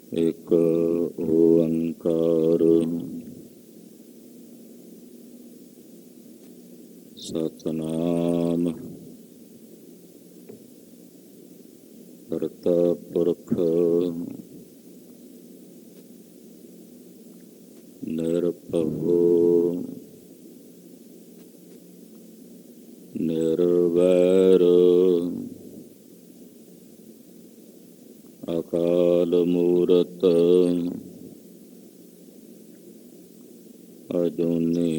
एक ओंकार सतनाम करता पुरख निरभउ निर्वैर अकाल मूरत अजूनी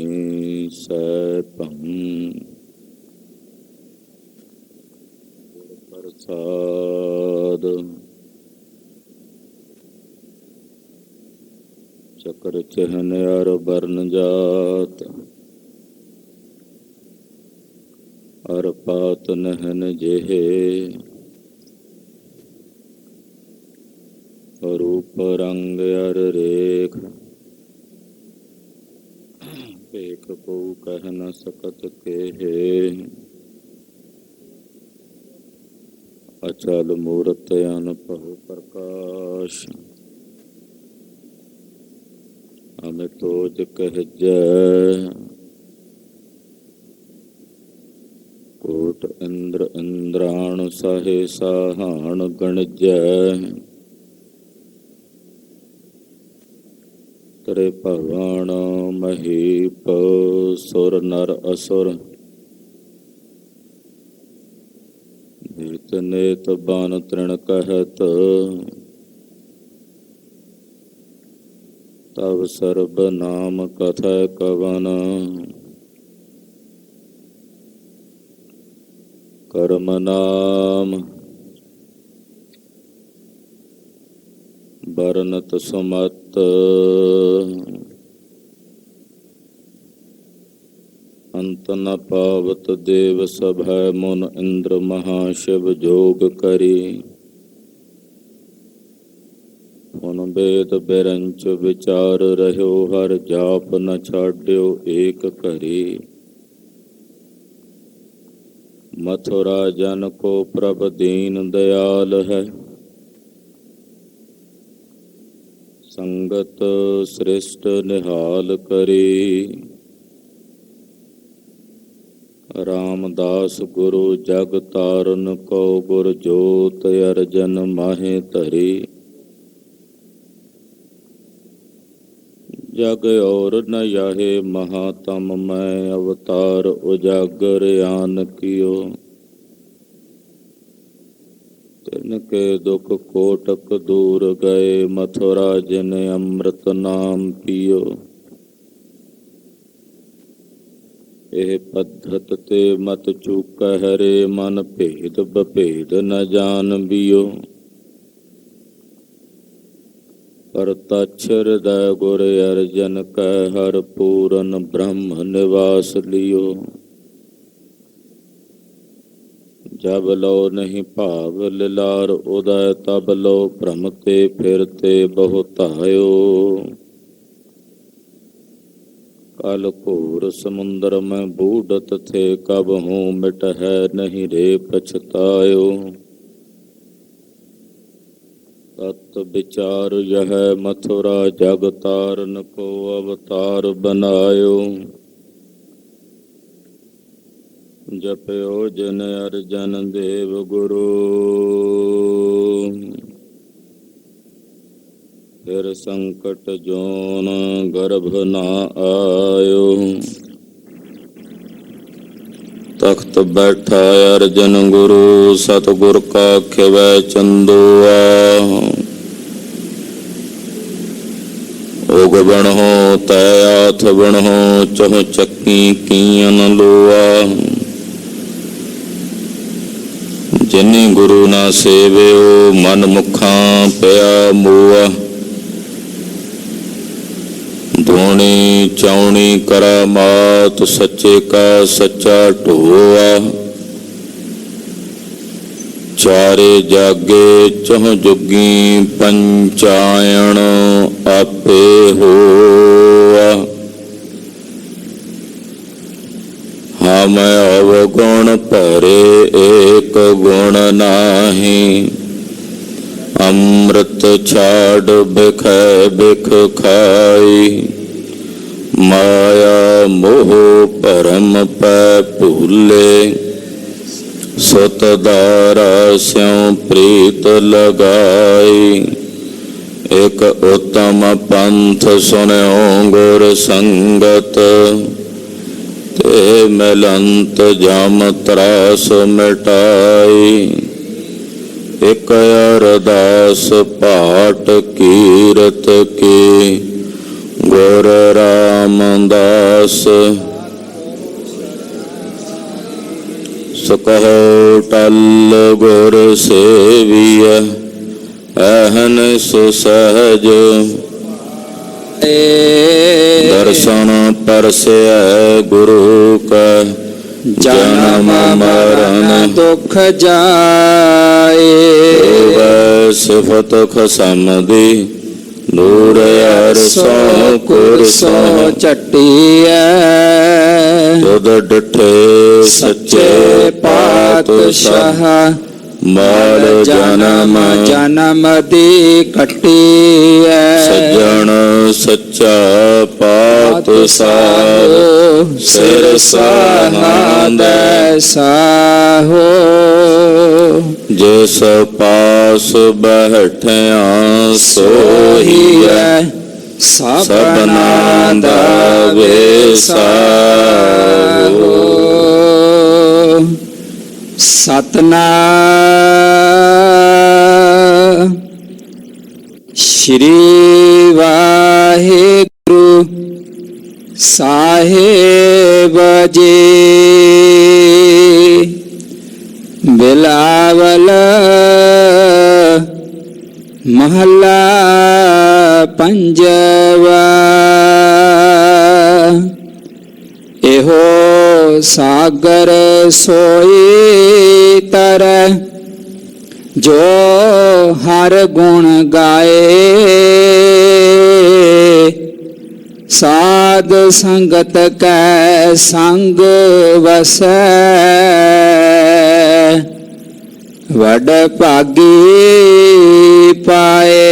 सैभं प्रसाद चक्र चिन्ह अर वर्ण जात अर पात नहन जेहे रूप रंग अर रेख एक को कह न सकत केहे अचल मूरत अनपहु प्रकाश अमितोज कह जय कोट इंद्र इंद्राण साहे साहाण गण जय तरे भगवान महीप सुर नर असुर भीत नेत बान तृण कहत तब सर्ब नाम कथा कवन कर्म नाम बरनत सुमत अंत न पावत देव सभै मुन इंद्र महाशिव जोग करी पुन वेद बिरंच विचार रह्यो हर जाप न छाड्यो एक करी मथुरा जन को प्रभ दीन दयाल है संगत श्रेष्ठ निहाल करी रामदास गुरु जग तारन को गुर जोत अर्जन माहे धरी जग और न याहे महातम मैं अवतार उजागर आन कियो तिनके दुख कोटक दूर गए मथुरा जिन अमृत नाम पियो एह पद्धत ते मत चूक हरे मन भेद बभेद न जान बियो पर तच्छ हृदय गुर अर्जन कह हर पूरन ब्रह्म निवास लियो जब लो नहीं भाव लिलार उदय तब लो भ्रमते फिरते बहुतायो कल घोर समुद्र में बूढ़त थे कब हूँ मिट है नहीं रे पछतायो तत् विचार यह मथुरा जग तारन को अवतार बनायो जपयो जन अर्जन देव गुरु फिर संकट जोन गर्भ न आयो तख्त बैठा अर्जन गुरु सतगुर का खिवै चंदुआ उग बण हो तयाथ बण हो चह चक्की कीयन लोआ जिनी गुरु ना सेवियो मन मुखा पया मोआ धोनी चौनी करा मात सच्चे का सच्चा ढोआ चारे जागे चह जुगी पंचायन आपे होआ हम अवगुण परे एक गुण नाही ਅੰਮ੍ਰਿਤ ਛਾੜ ਬਿਖੈ ਬਿਖ ਖਾਈ। ਮਾਇਆ ਮੋਹ ਭਰਮ ਪੈ ਭੂਲੇ, ਸੁਤ ਦਾਰਾ ਸਿਉ ਪ੍ਰੀਤ ਲਗਾਈ। ਇਕ ਉਤਮ ਪੰਥ ਸੁਨਿਓ ਗੁਰ ਸੰਗਤ, ਤੇ ਮਿਲੰਤ ਜਮ ਤਰਾਸ ਮਿਟਾਈ। ਇਕ ਅਰਦਾਸ ਪਾਠ ਕੀਰਤ ਕੀ, ਗੁਰ ਰਾਮਦਾਸ। ਸੁਕਹੁ ਟਲ ਗੁਰ ਸੇਵੀਐ, ਅਹਨਿਸ ਸਹਜ। ਦਰਸ਼ਨ ਪਰਸੈ ਗੁਰੂ ਕਾ, ਜਨਮ ਮਰਨ ਦੁਖ ਜਾਏ। ਹੋਵੈ ਸਿਫਤ ਖਸਮ ਦੀ, ਨੂਰ ਅਰਸੋਂ ਕੁਰਸੋਂ ਚੱਟੀਐ। ਤੁਧ ਡਿਠੇ ਸੱਚੇ ਪਾਤਸ਼ਾਹ, ਮਾਲ ਜਨਮ ਜਨਮ ਦੀ ਕੱਟੀਐ। ਸੱਜਣ ਸੱਚਾ ਪਾਤਸ਼ਾਹ, ਸਿਰ ਸਾਹਾਂਦੈ ਸਾਹੋ। ਜਿਸ ਪਾਸ ਬੈਠਿਆ ਸੋਹੀਐ, ਸਭਨਾ ਦਾ ਵੇਸਾਹੋ। ਸਤਨਾਮ ਸ਼੍ਰੀ ਵਾਹਿਗੁਰੂ ਸਾਹਿਬ ਜੀ। ਬਿਲਾਵਲ ਮਹੱਲਾ ਪੰਜਵਾ। ਇਹੋ ਸਾਗਰ ਸੋਈ ਤਰੈ, ਜੋ ਹਰ ਗੁਣ ਗਾਏ। ਸਾਧ ਸੰਗਤ ਕੈ ਸੰਗ ਵਸੈ, ਵਡ ਭਾਗੀ ਪਾਏ।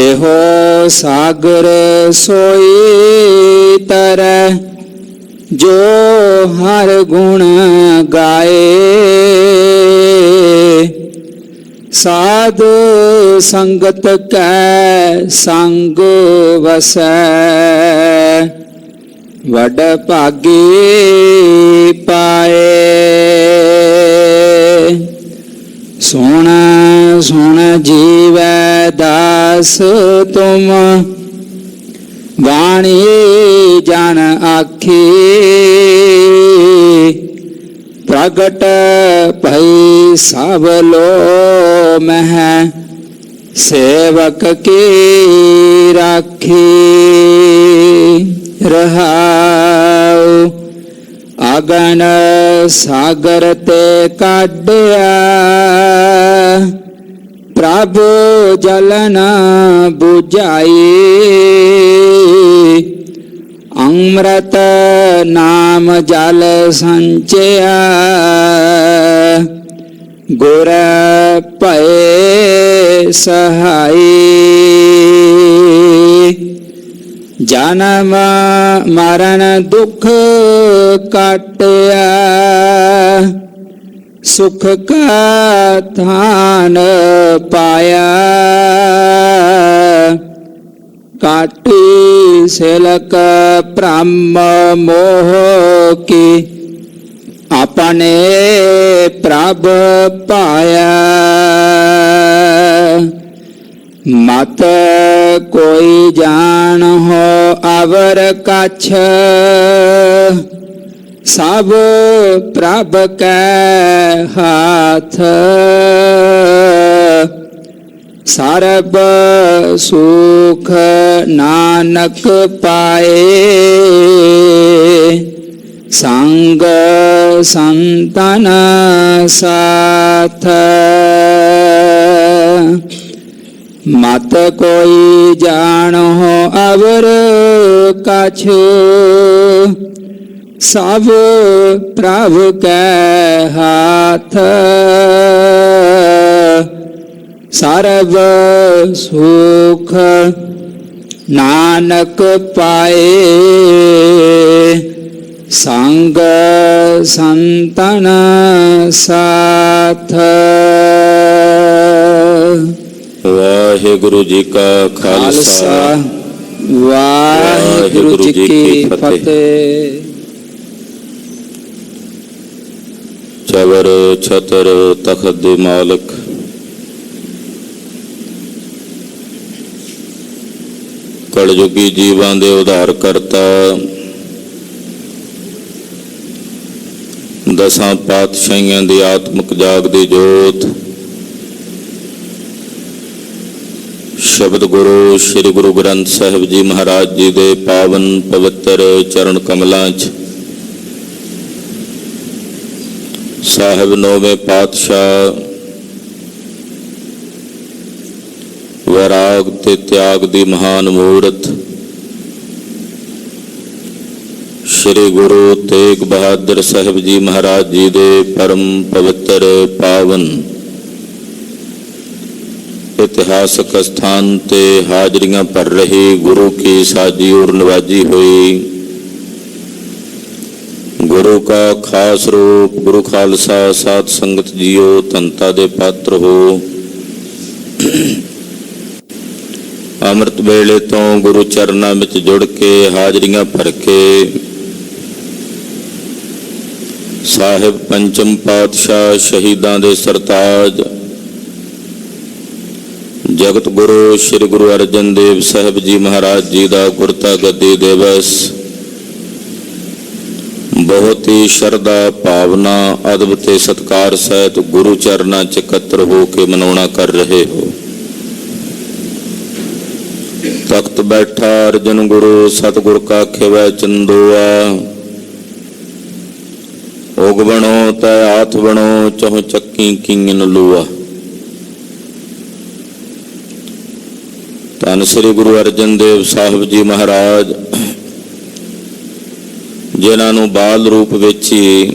ਇਹੋ ਸਾਗਰ ਸੋਈ ਤਰੈ, ਜੋ ਹਰ ਗੁਣ ਗਾਏ। ਸਾਧ ਸੰਗਤ ਕੈ ਸੰਗ ਵਸੈ, ਵਡ ਭਾਗੀ ਪਾਏ। ਸੁਣ ਸੁਣ ਜੀਵੈ ਦਾਸ ਤੁਮ, ਬਾਣੀ ਜਨ ਆਖੀ। ਪ੍ਰਗਟ ਭਈ ਸਭ ਲੋ ਮਹਿ, ਸੇਵਕ ਕੀ ਰਾਖੀ। ਰਹਾਉ ਅਗਨ ਸਾਗਰ ਤੇ ਕਾਢਿਆ, ਪ੍ਰਭ ਜਲਨ 부ਝਾਈ। ਅੰਮ੍ਰਿਤ ਨਾਮ ਜਲ ਸੰਚਿਆ, ਗੁਰ ਭਏ ਸਹਾਈ। ਜਨਮ ਮਰਨ ਦੁਖ ਕਾਟਿਆ, ਸੁਖ ਕਾ ਥਾਨ ਪਾਇਆ। ਕਾਟੀ ਸਿਲਕ ਭ੍ਰਮ ਮੋਹ ਕੀ, ਆਪਣੇ ਪ੍ਰਭ ਪਾਇਆ। ਮਤ ਕੋਈ ਜਾਣ ਹੋ ਅਵਰ ਕਛ, ਸਭ ਪ੍ਰਭ ਕੈ ਹਾਥ। ਸਰਬ ਸੁਖ ਨਾਨਕ ਪਾਏ, ਸੰਗ ਸੰਤਨ ਸਾਥ। ਮਤ ਕੋਈ ਜਾਣੋ ਅਵਰ ਕਛ, ਸਭ ਪ੍ਰਭ ਕੈ ਹਾਥ ਸਰਬ ਸੁਖ ਨਾਨਕ ਪਾਏ ਸੰਗ ਸੰਤਨ ਸਾਥ। ਵਾਹਿਗੁਰੂ ਜੀ ਕਾ ਖਾਲਸਾ ਵਾਹਿਗੁਰੂ ਜੀ ਕੀ ਫਤਿਹ। ਚਵਰ ਛਤਰ ਤਖਤ ਦੇ ਮਾਲਕ ਕਲਯੁਗੀ ਜੀਵਾਂ ਦੇ ਉਧਾਰ ਕਰਤਾ ਦਸਾਂ ਪਾਤਸ਼ਾਹੀਆਂ ਦੀ ਆਤਮਿਕ ਜਾਗਦੀ ਜੋਤ ਸ਼ਬਦ ਗੁਰੂ ਸ੍ਰੀ ਗੁਰੂ ਗ੍ਰੰਥ ਸਾਹਿਬ ਜੀ ਮਹਾਰਾਜ ਜੀ ਦੇ ਪਾਵਨ ਪਵਿੱਤਰ ਚਰਨ ਕਮਲਾਂ 'ਚ ਸਾਹਿਬ ਨੌਵੇਂ ਪਾਤਸ਼ਾਹ ਵੈਰਾਗ ਤੇ ਤਿਆਗ ਦੀ ਮਹਾਨ ਮੂਰਤ ਸ੍ਰੀ ਗੁਰੂ ਤੇਗ ਬਹਾਦਰ ਸਾਹਿਬ ਜੀ ਮਹਾਰਾਜ ਜੀ ਦੇ ਪਰਮ ਪਵਿੱਤਰ ਪਾਵਨ ਇਤਿਹਾਸਕ ਸਥਾਨ ਤੇ ਹਾਜ਼ਰੀਆਂ ਭਰ ਰਹੀ ਗੁਰੂ ਕੀ ਸਾਜੀ ਔਰ ਨਵਾਜੀ ਹੋਈ ਗੁਰੂ ਕਾ ਖਾਸ ਰੂਪ ਗੁਰੂ ਖਾਲਸਾ ਸਾਧ ਸੰਗਤ ਜੀਓ ਧੰਤਾ ਦੇ ਪਾਤਰ ਹੋ। ਅੰਮ੍ਰਿਤ ਵੇਲੇ ਤੋਂ ਗੁਰੂ ਚਰਨਾਂ ਵਿੱਚ ਜੁੜ ਕੇ ਹਾਜ਼ਰੀਆਂ ਭਰ ਕੇ ਸਾਹਿਬ ਪੰਚਮ ਪਾਤਸ਼ਾਹ ਸ਼ਹੀਦਾਂ ਦੇ ਸਰਤਾਜ ਜਗਤ ਗੁਰੂ ਸ੍ਰੀ ਗੁਰੂ ਅਰਜਨ ਦੇਵ ਸਾਹਿਬ ਜੀ ਮਹਾਰਾਜ ਜੀ ਦਾ ਗੁਰਤਾ ਗੱਦੀ ਦਿਵਸ ਬਹੁਤ ਹੀ ਸ਼ਰਧਾ ਭਾਵਨਾ ਅਦਬ ਤੇ ਸਤਿਕਾਰ ਸਹਿਤ ਗੁਰੂ ਚਰਨਾਂ 'ਚ ਇਕੱਤਰ ਹੋ ਕੇ ਮਨਾਉਣਾ ਕਰ ਰਹੇ ਹੋ। ਤਖਤ ਬੈਠਾ ਅਰਜਨ ਗੁਰੂ ਸਤਿਗੁਰ ਕਾ ਖਿਵੈ ਚੰਦੋਆ ਉਗ ਬਣੋ ਤੈ ਆਥ ਬਣੋ ਚਹੁ ਚੱਕੀ ਕੀਨ ਲੂਆ। ਧੰਨ ਸ੍ਰੀ ਗੁਰੂ ਅਰਜਨ ਦੇਵ ਸਾਹਿਬ ਜੀ ਮਹਾਰਾਜ ਜਿਨ੍ਹਾਂ ਨੂੰ ਬਾਲ ਰੂਪ ਵਿੱਚ ਹੀ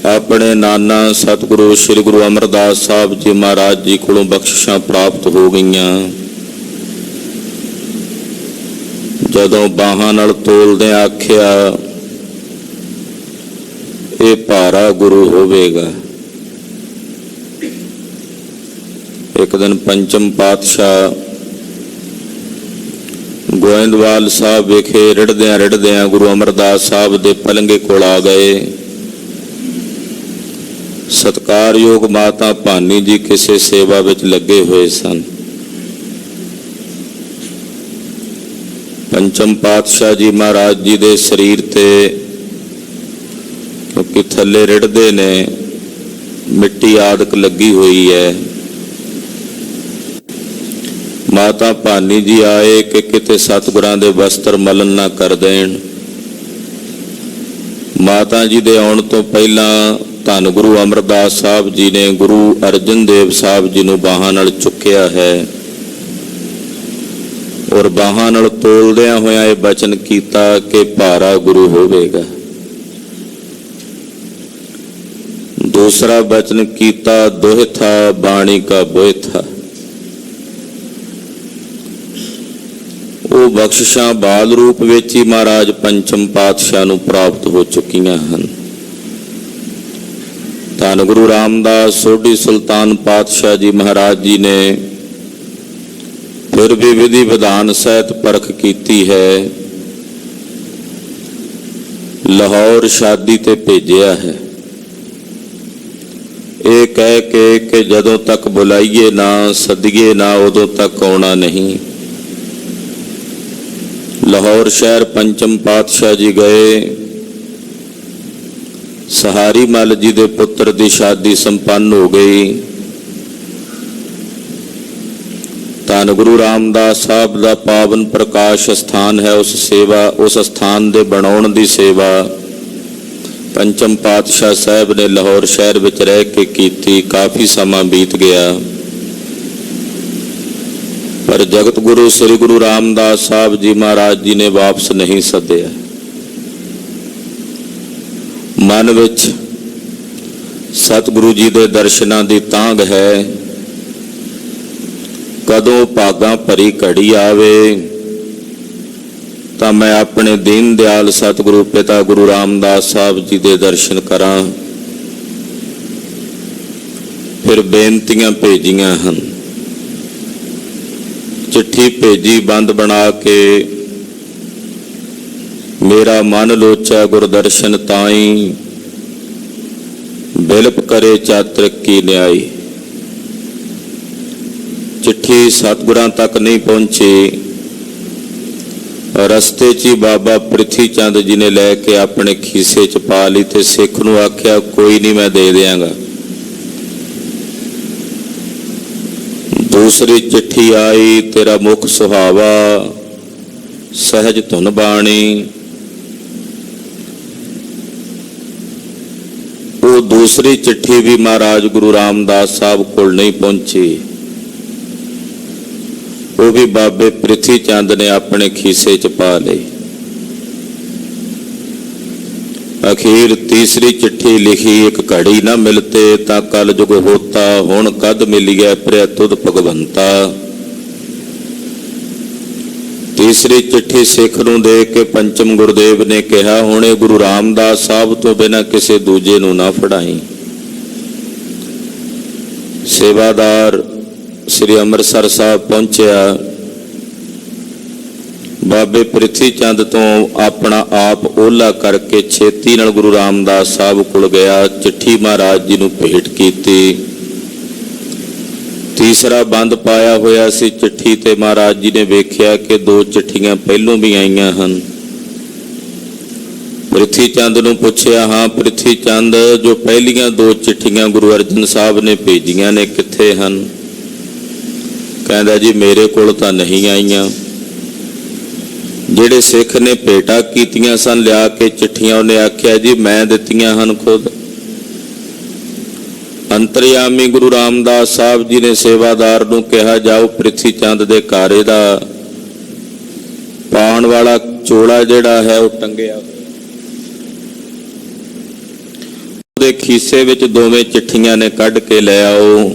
ਆਪਣੇ ਨਾਨਾ ਸਤਿਗੁਰੂ ਸ੍ਰੀ ਗੁਰੂ ਅਮਰਦਾਸ ਸਾਹਿਬ ਜੀ ਮਹਾਰਾਜ ਜੀ ਕੋਲੋਂ ਬਖਸ਼ਿਸ਼ਾਂ ਪ੍ਰਾਪਤ ਹੋ ਗਈਆਂ। ਜਦੋਂ ਬਾਹਾਂ ਨਾਲ ਤੋਲਦੇ ਆਖਿਆ ਇਹ ਭਾਰਾ ਗੁਰੂ ਹੋਵੇਗਾ। ਇੱਕ ਦਿਨ ਪੰਚਮ ਪਾਤਸ਼ਾਹ ਗੋਇੰਦਵਾਲ ਸਾਹਿਬ ਵਿਖੇ ਰਿੜਦਿਆਂ ਗੁਰੂ ਅਮਰਦਾਸ ਸਾਹਿਬ ਦੇ ਪਲੰਗੇ ਕੋਲ ਆ ਗਏ। ਸਤਿਕਾਰਯੋਗ ਮਾਤਾ ਭਾਨੀ ਜੀ ਕਿਸੇ ਸੇਵਾ ਵਿੱਚ ਲੱਗੇ ਹੋਏ ਸਨ। ਪੰਚਮ ਪਾਤਸ਼ਾਹ ਜੀ ਮਹਾਰਾਜ ਜੀ ਦੇ ਸਰੀਰ ਤੇ ਕਿਉਂਕਿ ਥੱਲੇ ਰਿੜਦੇ ਨੇ ਮਿੱਟੀ ਆਦਿਕ ਲੱਗੀ ਹੋਈ ਹੈ। ਮਾਤਾ ਭਾਨੀ ਜੀ ਆਏ ਕਿ ਕਿਤੇ ਸਤਿਗੁਰਾਂ ਦੇ ਵਸਤਰ ਮਲਨ ਨਾ ਕਰ ਦੇਣ। ਮਾਤਾ ਜੀ ਦੇ ਆਉਣ ਤੋਂ ਪਹਿਲਾਂ ਧੰਨ ਗੁਰੂ ਅਮਰਦਾਸ ਸਾਹਿਬ ਜੀ ਨੇ ਗੁਰੂ ਅਰਜਨ ਦੇਵ ਸਾਹਿਬ ਜੀ ਨੂੰ ਬਾਹਾਂ ਨਾਲ ਚੁੱਕਿਆ ਹੈ ਔਰ ਬਾਹਾਂ ਨਾਲ ਤੋਲਦਿਆਂ ਹੋਇਆਂ ਇਹ ਬਚਨ ਕੀਤਾ ਕਿ ਭਾਰਾ ਗੁਰੂ ਹੋਵੇਗਾ। ਦੂਸਰਾ ਬਚਨ ਕੀਤਾ ਦੋਹਿਥਾ ਬਾਣੀ ਕਾ ਬੋਇਥਾ। ਉਹ ਬਖਸ਼ਿਸ਼ਾਂ ਬਾਲ ਰੂਪ ਵਿੱਚ ਹੀ ਮਹਾਰਾਜ ਪੰਚਮ ਪਾਤਸ਼ਾਹ ਨੂੰ ਪ੍ਰਾਪਤ ਹੋ ਚੁੱਕੀਆਂ ਹਨ। ਧੰਨ ਗੁਰੂ ਰਾਮਦਾਸ ਸੋਢੀ ਸੁਲਤਾਨ ਪਾਤਸ਼ਾਹ ਜੀ ਮਹਾਰਾਜ ਜੀ ਨੇ ਫਿਰ ਵੀ ਵਿਧੀ ਵਿਧਾਨ ਸਹਿਤ ਪਰਖ ਕੀਤੀ ਹੈ। ਲਾਹੌਰ ਸ਼ਾਦੀ ਤੇ ਭੇਜਿਆ ਹੈ ਇਹ ਕਹਿ ਕੇ ਕਿ ਜਦੋਂ ਤੱਕ ਬੁਲਾਈਏ ਨਾ ਸੱਦੀਏ ਨਾ ਉਦੋਂ ਤੱਕ ਆਉਣਾ ਨਹੀਂ। ਲਾਹੌਰ ਸ਼ਹਿਰ ਪੰਚਮ ਪਾਤਸ਼ਾਹ ਜੀ ਗਏ। ਸਹਾਰੀ ਮੱਲ ਜੀ ਦੇ ਪੁੱਤਰ ਦੀ ਸ਼ਾਦੀ ਸੰਪੰਨ ਹੋ ਗਈ। ਧੰਨ ਗੁਰੂ ਰਾਮਦਾਸ ਸਾਹਿਬ ਦਾ ਪਾਵਨ ਪ੍ਰਕਾਸ਼ ਸਥਾਨ ਹੈ। ਉਸ ਸਥਾਨ ਦੇ ਬਣਾਉਣ ਦੀ ਸੇਵਾ ਪੰਚਮ ਪਾਤਸ਼ਾਹ ਸਾਹਿਬ ਨੇ ਲਾਹੌਰ ਸ਼ਹਿਰ ਵਿੱਚ ਰਹਿ ਕੇ ਕੀਤੀ। ਕਾਫੀ ਸਮਾਂ ਬੀਤ ਗਿਆ ਪਰ ਜਗਤ ਗੁਰੂ ਸ੍ਰੀ ਗੁਰੂ ਰਾਮਦਾਸ ਸਾਹਿਬ ਜੀ ਮਹਾਰਾਜ ਜੀ ਨੇ ਵਾਪਸ ਨਹੀਂ ਸੱਦਿਆ। ਮਨ ਵਿੱਚ ਸਤਿਗੁਰੂ ਜੀ ਦੇ ਦਰਸ਼ਨਾਂ ਦੀ ਤਾਂਘ ਹੈ। ਕਦੋਂ ਭਾਗਾਂ ਭਰੀ ਘੜੀ ਆਵੇ ਤਾਂ ਮੈਂ ਆਪਣੇ ਦੀਨ ਦਿਆਲ ਸਤਿਗੁਰੂ ਪਿਤਾ ਗੁਰੂ ਰਾਮਦਾਸ ਸਾਹਿਬ ਜੀ ਦੇ ਦਰਸ਼ਨ ਕਰਾਂ। ਫਿਰ ਬੇਨਤੀਆਂ ਭੇਜੀਆਂ ਹਨ। ਚਿੱਠੀ ਭੇਜੀ ਬੰਦ ਬਣਾ ਕੇ, ਮੇਰਾ ਮਨ ਲੋਚੈ ਗੁਰਦਰਸ਼ਨ ਤਾਈ, ਬਿਲਪ ਕਰੇ ਚਾਤ੍ਰਿਕ ਕੀ ਨਿਆਈ। ਚਿੱਠੀ ਸਤਿਗੁਰਾਂ ਤੱਕ ਨਹੀਂ ਪਹੁੰਚੀ। ਰਸਤੇ 'ਚ ਹੀ ਬਾਬਾ ਪ੍ਰਿਥੀ ਚੰਦ ਜੀ ਨੇ ਲੈ ਕੇ ਆਪਣੇ ਖੀਸੇ 'ਚ ਪਾ ਲਈ ਤੇ ਸਿੱਖ ਨੂੰ ਆਖਿਆ, ਕੋਈ ਨਹੀਂ, ਮੈਂ ਦੇ ਦਿਆਂਗਾ। ਦੂਸਰੀ ਚਿੱਠੀ ਆਈ, ਤੇਰਾ ਮੁਖ ਸੁਹਾਵਾ, ਸਹਿਜ ਧੁਨ ਬਾਣੀ। ਉਹ ਦੂਸਰੀ ਚਿੱਠੀ ਵੀ ਮਹਾਰਾਜ ਗੁਰੂ ਰਾਮਦਾਸ ਸਾਹਿਬ ਕੋਲ ਨਹੀਂ ਪਹੁੰਚੀ। ਉਹ ਵੀ ਬਾਬੇ ਪ੍ਰਿਥੀ ਚੰਦ ਨੇ ਆਪਣੇ ਖੀਸੇ 'ਚ ਪਾ ਲਈ। ਅਖੀਰ ਤੀਸਰੀ ਚਿੱਠੀ ਲਿਖੀ, ਇੱਕ ਘੜੀ ਨਾ ਮਿਲਤੇ ਤਾਂ ਕਲ ਜੁਗ ਹੋਤਾ, ਹੁਣ ਕਦ ਮਿਲਿਐ ਪ੍ਰਿਆ ਤੁਧ ਭਗਵੰਤਾ। ਤੀਸਰੀ ਚਿੱਠੀ ਸਿੱਖ ਨੂੰ ਦੇ ਕੇ ਪੰਚਮ ਗੁਰਦੇਵ ਨੇ ਕਿਹਾ, ਹੁਣ ਇਹ ਗੁਰੂ ਰਾਮਦਾਸ ਸਾਹਿਬ ਤੋਂ ਬਿਨਾਂ ਕਿਸੇ ਦੂਜੇ ਨੂੰ ਨਾ ਫੜਾਈ। ਸੇਵਾਦਾਰ ਸ੍ਰੀ ਅੰਮ੍ਰਿਤਸਰ ਸਾਹਿਬ ਪਹੁੰਚਿਆ। ਬਾਬੇ ਪ੍ਰਿਥੀ ਚੰਦ ਤੋਂ ਆਪਣਾ ਆਪ ਓਲਾ ਕਰਕੇ ਛੇਤੀ ਨਾਲ ਗੁਰੂ ਰਾਮਦਾਸ ਸਾਹਿਬ ਕੋਲ ਗਿਆ। ਚਿੱਠੀ ਮਹਾਰਾਜ ਜੀ ਨੂੰ ਭੇਟ ਕੀਤੀ। ਤੀਸਰਾ ਬੰਦ ਪਾਇਆ ਹੋਇਆ ਸੀ ਚਿੱਠੀ ਤੇ ਮਹਾਰਾਜ ਜੀ ਨੇ ਵੇਖਿਆ ਕਿ ਦੋ ਚਿੱਠੀਆਂ ਪਹਿਲੋਂ ਵੀ ਆਈਆਂ ਹਨ। ਪ੍ਰਿਥੀ ਚੰਦ ਨੂੰ ਪੁੱਛਿਆ, ਹਾਂ ਪ੍ਰਿਥੀ ਚੰਦ, ਜੋ ਪਹਿਲੀਆਂ ਦੋ ਚਿੱਠੀਆਂ ਗੁਰੂ ਅਰਜਨ ਸਾਹਿਬ ਨੇ ਭੇਜੀਆਂ ਨੇ ਕਿੱਥੇ ਹਨ? ਕਹਿੰਦਾ, ਜੀ ਮੇਰੇ ਕੋਲ ਤਾਂ ਨਹੀਂ ਆਈਆਂ। ਜਿਹੜੇ ਸਿੱਖ ਨੇ ਭੇਟਾ ਕੀਤੀਆਂ ਸਨ ਲਿਆ ਕੇ ਚਿੱਠੀਆਂ, ਉਹਨੇ ਆਖਿਆ, ਜੀ ਮੈਂ ਦਿੱਤੀਆਂ ਹਨ ਖੁਦ। ਅੰਤਰਯਾਮੀ ਗੁਰੂ ਰਾਮਦਾਸ ਸਾਹਿਬ ਜੀ ਨੇ ਸੇਵਾਦਾਰ ਨੂੰ ਕਿਹਾ, ਜਾਓ ਪ੍ਰਿਥੀ ਚੰਦ ਦੇ ਘਰ ਇਹਦਾ ਪਾਉਣ ਵਾਲਾ ਚੋਲਾ ਜਿਹੜਾ ਹੈ ਉਹ ਟੰਗਿਆ ਹੋਇਆ, ਉਹਦੇ ਖੀਸੇ ਵਿੱਚ ਦੋਵੇਂ ਚਿੱਠੀਆਂ ਨੇ ਕੱਢ ਕੇ ਲੈ ਆਓ।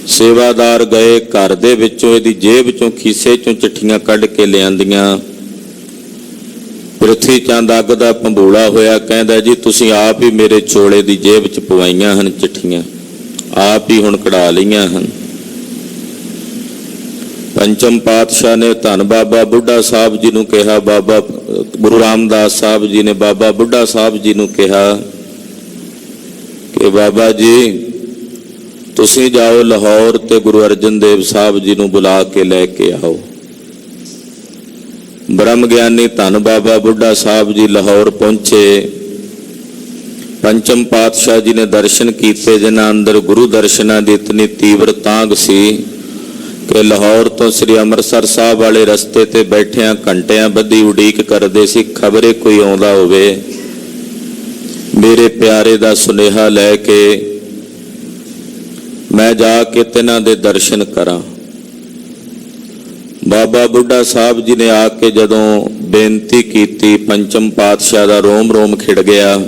ਸੇਵਾਦਾਰ ਗਏ, ਘਰ ਦੇ ਵਿੱਚੋਂ ਇਹਦੀ ਜੇਬ ਚੋਂ ਖੀਸੇ ਚੋਂ ਚਿੱਠੀਆਂ ਕੱਢ ਕੇ ਲਿਆਂਦੀਆਂ। ਪ੍ਰਿਥੀ ਚੰਦ ਅੱਗ ਦਾ ਭੰਬੂਲਾ ਹੋਇਆ, ਕਹਿੰਦਾ, ਜੀ ਤੁਸੀਂ ਆਪ ਹੀ ਮੇਰੇ ਚੋਲੇ ਦੀ ਜੇਬ 'ਚ ਪਵਾਈਆਂ ਹਨ ਚਿੱਠੀਆਂ, ਆਪ ਹੀ ਹੁਣ ਕਢਾ ਲਈਆਂ ਹਨ। ਪੰਚਮ ਪਾਤਸ਼ਾਹ ਨੇ ਧੰਨ ਬਾਬਾ ਬੁੱਢਾ ਸਾਹਿਬ ਜੀ ਨੂੰ ਕਿਹਾ, ਬਾਬਾ ਗੁਰੂ ਰਾਮਦਾਸ ਸਾਹਿਬ ਜੀ ਨੇ ਬਾਬਾ ਬੁੱਢਾ ਸਾਹਿਬ ਜੀ ਨੂੰ ਕਿਹਾ ਕਿ ਬਾਬਾ ਜੀ ਤੁਸੀਂ ਜਾਓ ਲਾਹੌਰ ਤੇ ਗੁਰੂ ਅਰਜਨ ਦੇਵ ਸਾਹਿਬ ਜੀ ਨੂੰ ਬੁਲਾ ਕੇ ਲੈ ਕੇ ਆਓ। ਬ੍ਰਹਮ ਗਿਆਨੀ ਧੰਨ ਬਾਬਾ ਬੁੱਢਾ ਸਾਹਿਬ ਜੀ ਲਾਹੌਰ ਪਹੁੰਚੇ। ਪੰਚਮ ਪਾਤਸ਼ਾਹ ਜੀ ਨੇ ਦਰਸ਼ਨ ਕੀਤੇ, ਜਿਨ੍ਹਾਂ ਅੰਦਰ ਗੁਰੂ ਦਰਸ਼ਨਾਂ ਦੀ ਇਤਨੀ ਤੀਵਰ ਤਾਂਘ ਸੀ ਕਿ ਲਾਹੌਰ ਤੋਂ ਸ੍ਰੀ ਅੰਮ੍ਰਿਤਸਰ ਸਾਹਿਬ ਵਾਲੇ ਰਸਤੇ ਤੇ ਬੈਠਿਆਂ ਘੰਟਿਆਂ ਬੱਧੀ ਉਡੀਕ ਕਰਦੇ ਸੀ, ਖਬਰੇ ਕੋਈ ਆਉਂਦਾ ਹੋਵੇ ਮੇਰੇ ਪਿਆਰੇ ਦਾ ਸੁਨੇਹਾ ਲੈ ਕੇ, ਮੈਂ ਜਾ ਕੇ ਤਿਨਾਂ ਦੇ ਦਰਸ਼ਨ ਕਰਾਂ। ਬਾਬਾ ਬੁੱਢਾ ਸਾਹਿਬ ਜੀ ਨੇ ਆ ਕੇ ਜਦੋਂ ਬੇਨਤੀ ਕੀਤੀ, ਪੰਚਮ ਪਾਤਸ਼ਾਹ ਦਾ ਰੋਮ ਰੋਮ ਖਿੜ ਗਿਆ।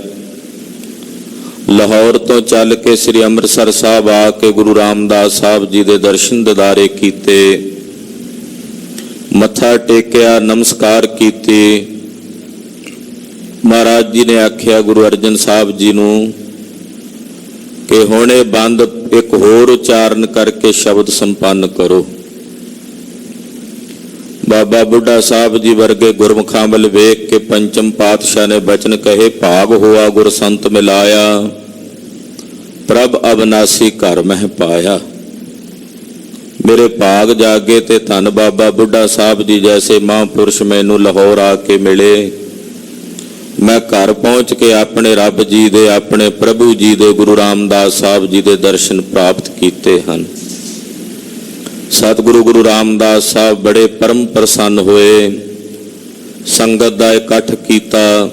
ਲਾਹੌਰ ਤੋਂ ਚੱਲ ਕੇ ਸ੍ਰੀ ਅੰਮ੍ਰਿਤਸਰ ਸਾਹਿਬ ਆ ਕੇ ਗੁਰੂ ਰਾਮਦਾਸ ਸਾਹਿਬ ਜੀ ਦੇ ਦਰਸ਼ਨ ਦਿਦਾਰੇ ਕੀਤੇ, ਮੱਥਾ ਟੇਕਿਆ, ਨਮਸਕਾਰ ਕੀਤੀ। ਮਹਾਰਾਜ ਜੀ ਨੇ ਆਖਿਆ ਗੁਰੂ ਅਰਜਨ ਸਾਹਿਬ ਜੀ ਨੂੰ ਕਿ ਹੁਣ ਇਹ ਬੰਦ ਇੱਕ ਹੋਰ ਉਚਾਰਨ ਕਰਕੇ ਸ਼ਬਦ ਸੰਪੰਨ ਕਰੋ। ਬਾਬਾ ਬੁੱਢਾ ਸਾਹਿਬ ਜੀ ਵਰਗੇ ਗੁਰਮੁਖਾਂ ਵੱਲ ਵੇਖ ਕੇ ਪੰਚਮ ਪਾਤਸ਼ਾਹ ਨੇ ਬਚਨ ਕਹੇ, ਭਾਗ ਹੋਆ ਗੁਰ ਸੰਤ ਮਿਲਾਇਆ, ਪ੍ਰਭ ਅਬਨਾਸੀ ਘਰ ਮਹਿ ਪਾਇਆ। ਮੇਰੇ ਭਾਗ ਜਾਗੇ ਤੇ ਧੰਨ ਬਾਬਾ ਬੁੱਢਾ ਸਾਹਿਬ ਜੀ ਜੈਸੇ ਮਹਾਂਪੁਰਸ਼ ਮੈਨੂੰ ਲਾਹੌਰ ਆ ਕੇ ਮਿਲੇ। ਮੈਂ ਘਰ ਪਹੁੰਚ ਕੇ ਆਪਣੇ ਰੱਬ ਜੀ ਦੇ, ਆਪਣੇ ਪ੍ਰਭੂ ਜੀ ਦੇ, ਗੁਰੂ ਰਾਮਦਾਸ ਸਾਹਿਬ ਜੀ ਦੇ ਦਰਸ਼ਨ ਪ੍ਰਾਪਤ ਕੀਤੇ ਹਨ। ਸਤਿਗੁਰੂ ਗੁਰੂ ਰਾਮਦਾਸ ਸਾਹਿਬ ਬੜੇ ਪਰਮ ਪ੍ਰਸੰਨ ਹੋਏ। ਸੰਗਤ ਦਾ ਇਕੱਠ ਕੀਤਾ,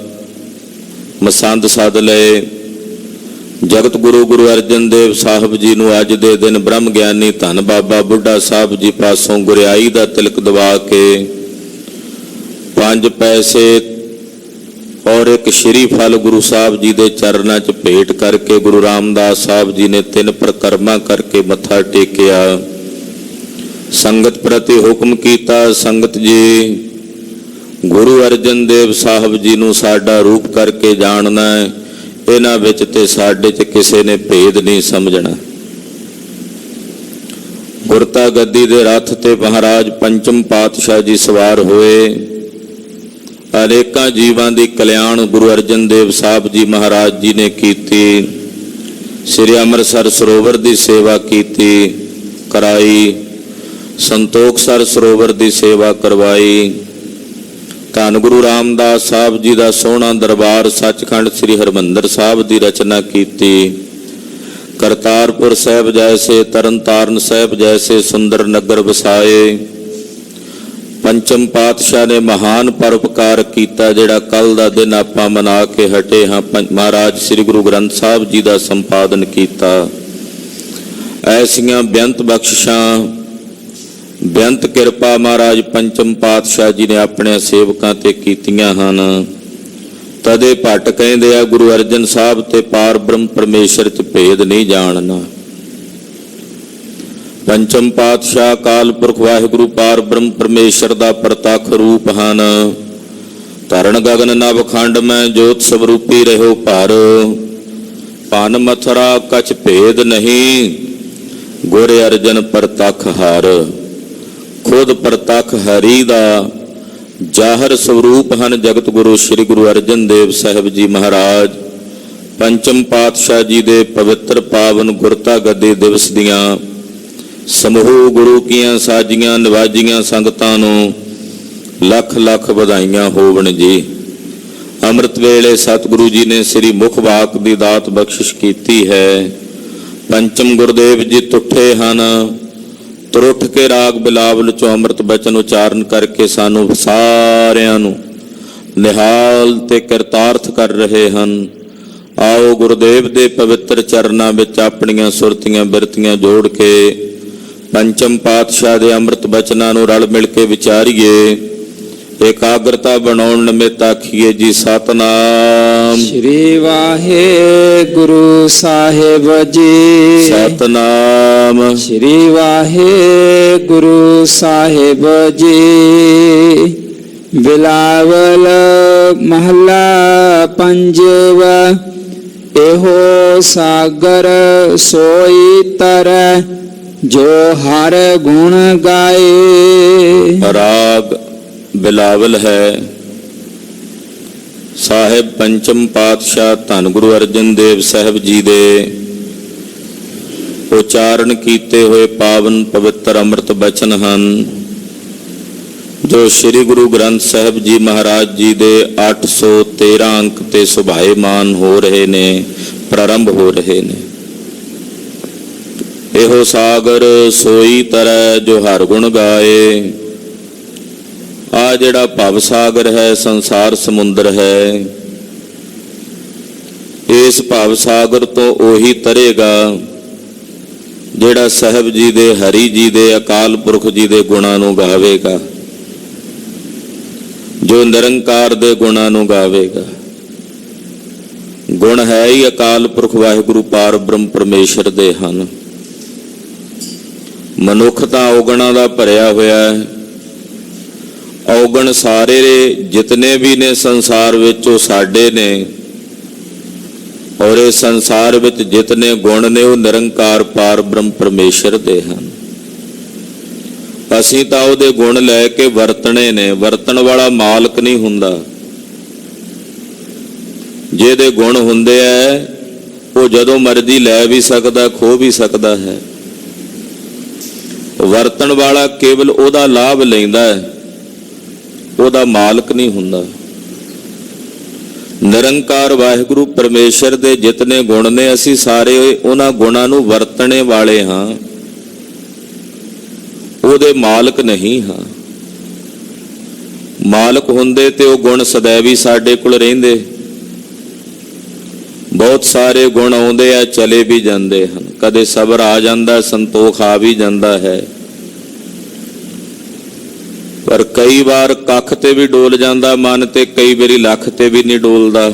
ਮਸੰਦ ਸੱਦ ਲਏ। ਜਗਤ ਗੁਰੂ ਗੁਰੂ ਅਰਜਨ ਦੇਵ ਸਾਹਿਬ ਜੀ ਨੂੰ ਅੱਜ ਦੇ ਦਿਨ ਬ੍ਰਹਮ ਗਿਆਨੀ ਧੰਨ ਬਾਬਾ ਬੁੱਢਾ ਸਾਹਿਬ ਜੀ ਪਾਸੋਂ ਗੁਰਿਆਈ ਦਾ ਤਿਲਕ ਦਵਾ ਕੇ 5 ਪੈਸੇ ਔਰ ਇੱਕ ਸ਼੍ਰੀ ਫਲ ਗੁਰੂ ਸਾਹਿਬ ਜੀ ਦੇ ਚਰਨਾਂ 'ਚ ਭੇਟ ਕਰਕੇ ਗੁਰੂ ਰਾਮਦਾਸ ਸਾਹਿਬ ਜੀ ਨੇ 3 ਪ੍ਰਕਰਮਾਂ ਕਰਕੇ ਮੱਥਾ ਟੇਕਿਆ। ਸੰਗਤ ਪ੍ਰਤੀ ਹੁਕਮ ਕੀਤਾ, ਸੰਗਤ ਜੀ ਗੁਰੂ ਅਰਜਨ ਦੇਵ ਸਾਹਿਬ ਜੀ ਨੂੰ ਸਾਡਾ ਰੂਪ ਕਰਕੇ ਜਾਣਨਾ ਹੈ, ਇਹਨਾਂ ਵਿੱਚ ਤੇ ਸਾਡੇ 'ਚ ਕਿਸੇ ਨੇ ਭੇਦ ਨਹੀਂ ਸਮਝਣਾ। ਗੁਰਤਾ ਗੱਦੀ ਦੇ ਰੱਥ ਤੇ ਮਹਾਰਾਜ ਪੰਚਮ ਪਾਤਸ਼ਾਹ ਜੀ ਸਵਾਰ ਹੋਏ। ਅਨੇਕਾਂ ਜੀਵਾਂ ਦੀ ਕਲਿਆਣ ਗੁਰੂ ਅਰਜਨ ਦੇਵ ਸਾਹਿਬ ਜੀ ਮਹਾਰਾਜ ਜੀ ਨੇ ਕੀਤੀ। ਸ੍ਰੀ ਅੰਮ੍ਰਿਤਸਰ ਸਰੋਵਰ ਦੀ ਸੇਵਾ ਕੀਤੀ, ਕਰਾਈ। ਸੰਤੋਖਸਰ ਸਰੋਵਰ ਦੀ ਸੇਵਾ ਕਰਵਾਈ। ਧੰਨ ਗੁਰੂ ਰਾਮਦਾਸ ਸਾਹਿਬ ਜੀ ਦਾ ਸੋਹਣਾ ਦਰਬਾਰ ਸੱਚਖੰਡ ਸ੍ਰੀ ਹਰਿਮੰਦਰ ਸਾਹਿਬ ਦੀ ਰਚਨਾ ਕੀਤੀ। ਕਰਤਾਰਪੁਰ ਸਾਹਿਬ ਜੈਸੇ, ਤਰਨਤਾਰਨ ਸਾਹਿਬ ਜੈਸੇ ਸੁੰਦਰ ਨਗਰ ਵਸਾਏ। ਪੰਚਮ ਪਾਤਸ਼ਾਹ ਨੇ ਮਹਾਨ ਪਰਉਪਕਾਰ ਕੀਤਾ, ਜਿਹੜਾ ਕੱਲ ਦਾ ਦਿਨ ਆਪਾਂ ਮਨਾ ਕੇ ਹਟੇ ਹਾਂ। ਮਹਾਰਾਜ ਸ੍ਰੀ ਗੁਰੂ ਗ੍ਰੰਥ ਸਾਹਿਬ ਜੀ ਦਾ ਸੰਪਾਦਨ ਕੀਤਾ। ਐਸੀਆਂ ਬੇਅੰਤ ਬਖਸ਼ਿਸ਼ਾਂ, ਬੇਅੰਤ ਕਿਰਪਾ ਮਹਾਰਾਜ ਪੰਚਮ ਪਾਤਸ਼ਾਹ ਜੀ ਨੇ ਆਪਣੇ ਸੇਵਕਾਂ ਤੇ ਕੀਤੀਆਂ ਹਨ। ਤਦੇ ਭੱਟ ਕਹਿੰਦੇ ਆ, ਗੁਰੂ ਅਰਜਨ ਸਾਹਿਬ ਤੇ ਪਾਰ ਬ੍ਰਹਮ ਪਰਮੇਸ਼ਰ 'ਚ ਭੇਦ ਨਹੀਂ ਜਾਣਨਾ। ਪੰਚਮ ਪਾਤਸ਼ਾਹ ਅਕਾਲ ਪੁਰਖ ਵਾਹਿਗੁਰੂ ਪਾਰ ਬ੍ਰਹਮ ਪਰਮੇਸ਼ਰ ਦਾ ਪ੍ਰਤੱਖ ਰੂਪ ਹਨ। ਧਰਨ ਗਗਨ ਨਭ ਖੰਡ ਮੈਂ ਜੋਤ ਸਵਰੂਪੀ ਰਹਿਓ ਭਰ। ਭਨ ਮਥਰਾ ਕਛ ਭੇਦ ਨਹੀਂ, ਗੁਰ ਅਰਜਨ ਪ੍ਰਤੱਖ ਹਰ। ਖੁਦ ਪ੍ਰਤੱਖ ਹਰੀ ਦਾ ਜ਼ਾਹਰ ਸਰੂਪ ਹਨ ਜਗਤ ਗੁਰੂ ਸ੍ਰੀ ਗੁਰੂ ਅਰਜਨ ਦੇਵ ਸਾਹਿਬ ਜੀ ਮਹਾਰਾਜ। ਪੰਚਮ ਪਾਤਸ਼ਾਹ ਜੀ ਦੇ ਪਵਿੱਤਰ ਪਾਵਨ ਗੁਰਤਾ ਗੱਦੀ ਦਿਵਸ ਦੀਆਂ ਸਮੂਹ ਗੁਰੂ ਕੀਆਂ ਸਾਜੀਆਂ ਨਿਵਾਜੀਆਂ ਸੰਗਤਾਂ ਨੂੰ ਲੱਖ ਲੱਖ ਵਧਾਈਆਂ ਹੋਵਣ ਜੀ। ਅੰਮ੍ਰਿਤ ਵੇਲੇ ਸਤਿਗੁਰੂ ਜੀ ਨੇ ਸ੍ਰੀ ਮੁਖ ਵਾਕ ਦੀ ਦਾਤ ਬਖਸ਼ਿਸ਼ ਕੀਤੀ ਹੈ। ਪੰਚਮ ਗੁਰਦੇਵ ਜੀ ਤੁੱਠੇ ਹਨ, ਤੁਰੁੱਠ ਕੇ ਰਾਗ ਬਿਲਾਵਲ ਚੋਂ ਅੰਮ੍ਰਿਤ ਬਚਨ ਉਚਾਰਨ ਕਰਕੇ ਸਾਨੂੰ ਸਾਰਿਆਂ ਨੂੰ ਨਿਹਾਲ ਤੇ ਕਿਰਤਾਰਥ ਕਰ ਰਹੇ ਹਨ। ਆਓ ਗੁਰਦੇਵ ਦੇ ਪਵਿੱਤਰ ਚਰਨਾਂ ਵਿੱਚ ਆਪਣੀਆਂ ਸੁਰਤੀਆਂ ਬਿਰਤੀਆਂ ਜੋੜ ਕੇ ਪੰਚਮ ਪਾਤਸ਼ਾਹ ਦੇ ਅੰਮ੍ਰਿਤ ਬਚਨਾਂ ਨੂੰ ਰਲ ਮਿਲ ਕੇ ਵਿਚਾਰੀਏ। ਇਕਾਗਰਤਾ ਬਣਾਉਣ ਨਿਮਿਤ ਆਖੀਏ ਜੀ ਸਤਨਾਮ ਸ੍ਰੀ ਵਾਹਿਗੁਰੂ ਸਾਹਿਬ ਜੀ। ਸਤਨਾਮ ਸ੍ਰੀ ਵਾਹਿਗੁਰੂ ਸਾਹਿਬ ਜੀ। ਬਿਲਾਵਲ ਮਹਲਾ ਪੰਜਵਾ। ਇਹੋ ਸਾਗਰ ਸੋਈ ਤਰੈ, ਜੋ ਹਰ ਗੁਣ ਗਾਏ। ਰਾਗ ਬਿਲਾਵਲ ਹੈ। ਸਾਹਿਬ ਪੰਚਮ ਪਾਤਸ਼ਾਹ ਧੰਨ ਗੁਰੂ ਅਰਜਨ ਦੇਵ ਸਾਹਿਬ ਜੀ ਦੇ ਉਚਾਰਨ ਕੀਤੇ ਹੋਏ ਪਾਵਨ ਪਵਿੱਤਰ ਅੰਮ੍ਰਿਤ ਬਚਨ ਹਨ, ਜੋ ਸ੍ਰੀ ਗੁਰੂ ਗ੍ਰੰਥ ਸਾਹਿਬ ਜੀ ਮਹਾਰਾਜ ਜੀ ਦੇ 813 ਅੰਕ ਤੇ ਸੁਭਾਏਮਾਨ ਹੋ ਰਹੇ ਨੇ, ਪ੍ਰਾਰੰਭ ਹੋ ਰਹੇ ਨੇ। ਇਹੋ ਸਾਗਰ ਸੋਈ ਤਰੈ, ਜੋ ਹਰ ਗੁਣ ਗਾਏ। ਆ ਜਿਹੜਾ ਭਵ ਸਾਗਰ ਹੈ, ਸੰਸਾਰ ਸਮੁੰਦਰ ਹੈ, ਇਸ ਭਵ ਸਾਗਰ ਤੋਂ ਉਹੀ ਤਰੇਗਾ ਜਿਹੜਾ ਸਾਹਿਬ ਜੀ ਦੇ, ਹਰੀ ਜੀ ਦੇ, ਅਕਾਲ ਪੁਰਖ ਜੀ ਦੇ ਗੁਣਾਂ ਨੂੰ ਗਾਵੇਗਾ, ਜੋ ਨਿਰੰਕਾਰ ਦੇ ਗੁਣਾਂ ਨੂੰ ਗਾਵੇਗਾ। ਗੁਣ ਹੈ ਹੀ ਅਕਾਲ ਪੁਰਖ ਵਾਹਿਗੁਰੂ ਪਾਰ ਬ੍ਰਹਮ ਪਰਮੇਸ਼ਰ ਦੇ ਹਨ। ਮਨੁੱਖ ਤਾਂ ਔਗਣਾਂ ਦਾ ਭਰਿਆ ਹੋਇਆ ਹੈ। ਔਗਣ ਸਾਰੇ ਜਿਤਨੇ ਵੀ ਨੇ ਸੰਸਾਰ ਵਿੱਚ ਉਹ ਸਾਡੇ ਨੇ, ਔਰ ਇਹ ਸੰਸਾਰ ਵਿੱਚ ਜਿਤਨੇ ਗੁਣ ਨੇ ਉਹ ਨਿਰੰਕਾਰ ਪਾਰ ਬ੍ਰਹਮ ਪਰਮੇਸ਼ਰ ਦੇ ਹਨ। ਅਸੀਂ ਤਾਂ ਉਹਦੇ ਗੁਣ ਲੈ ਕੇ ਵਰਤਣੇ ਨੇ। ਵਰਤਣ ਵਾਲਾ ਮਾਲਕ ਨਹੀਂ ਹੁੰਦਾ। ਜਿਹਦੇ ਗੁਣ ਹੁੰਦੇ ਐ ਉਹ ਜਦੋਂ ਮਰਜ਼ੀ ਲੈ ਵੀ ਸਕਦਾ, ਖੋ ਵੀ ਸਕਦਾ ਹੈ। ਵਰਤਣ ਵਾਲਾ ਕੇਵਲ ਉਹਦਾ ਲਾਭ ਲੈਂਦਾ ਹੈ, ਉਹਦਾ ਮਾਲਕ ਨਹੀਂ ਹੁੰਦਾ। ਨਿਰੰਕਾਰ ਵਾਹਿਗੁਰੂ ਪਰਮੇਸ਼ਰ ਦੇ ਜਿਤਨੇ ਗੁਣ ਨੇ, ਅਸੀਂ ਸਾਰੇ ਉਹਨਾਂ ਗੁਣਾਂ ਨੂੰ ਵਰਤਣੇ ਵਾਲੇ ਹਾਂ, ਉਹਦੇ ਮਾਲਕ ਨਹੀਂ ਹਾਂ। ਮਾਲਕ ਹੁੰਦੇ ਤੇ ਉਹ ਗੁਣ ਸदैव ਸਾਡੇ ਕੋਲ ਰਹਿੰਦੇ। ਬਹੁਤ ਸਾਰੇ ਗੁਣ ਆਉਂਦੇ ਆ, ਚਲੇ ਵੀ ਜਾਂਦੇ ਹਨ। ਕਦੇ ਸਬਰ ਆ ਜਾਂਦਾ, ਸੰਤੋਖ ਆ ਵੀ ਜਾਂਦਾ ਹੈ, ਪਰ ਕਈ ਵਾਰ ਕੱਖ ਤੇ ਵੀ ਡੋਲ ਜਾਂਦਾ ਮਨ, ਤੇ ਕਈ ਵਾਰੀ ਲੱਖ ਤੇ ਵੀ ਨਹੀਂ ਡੋਲਦਾ।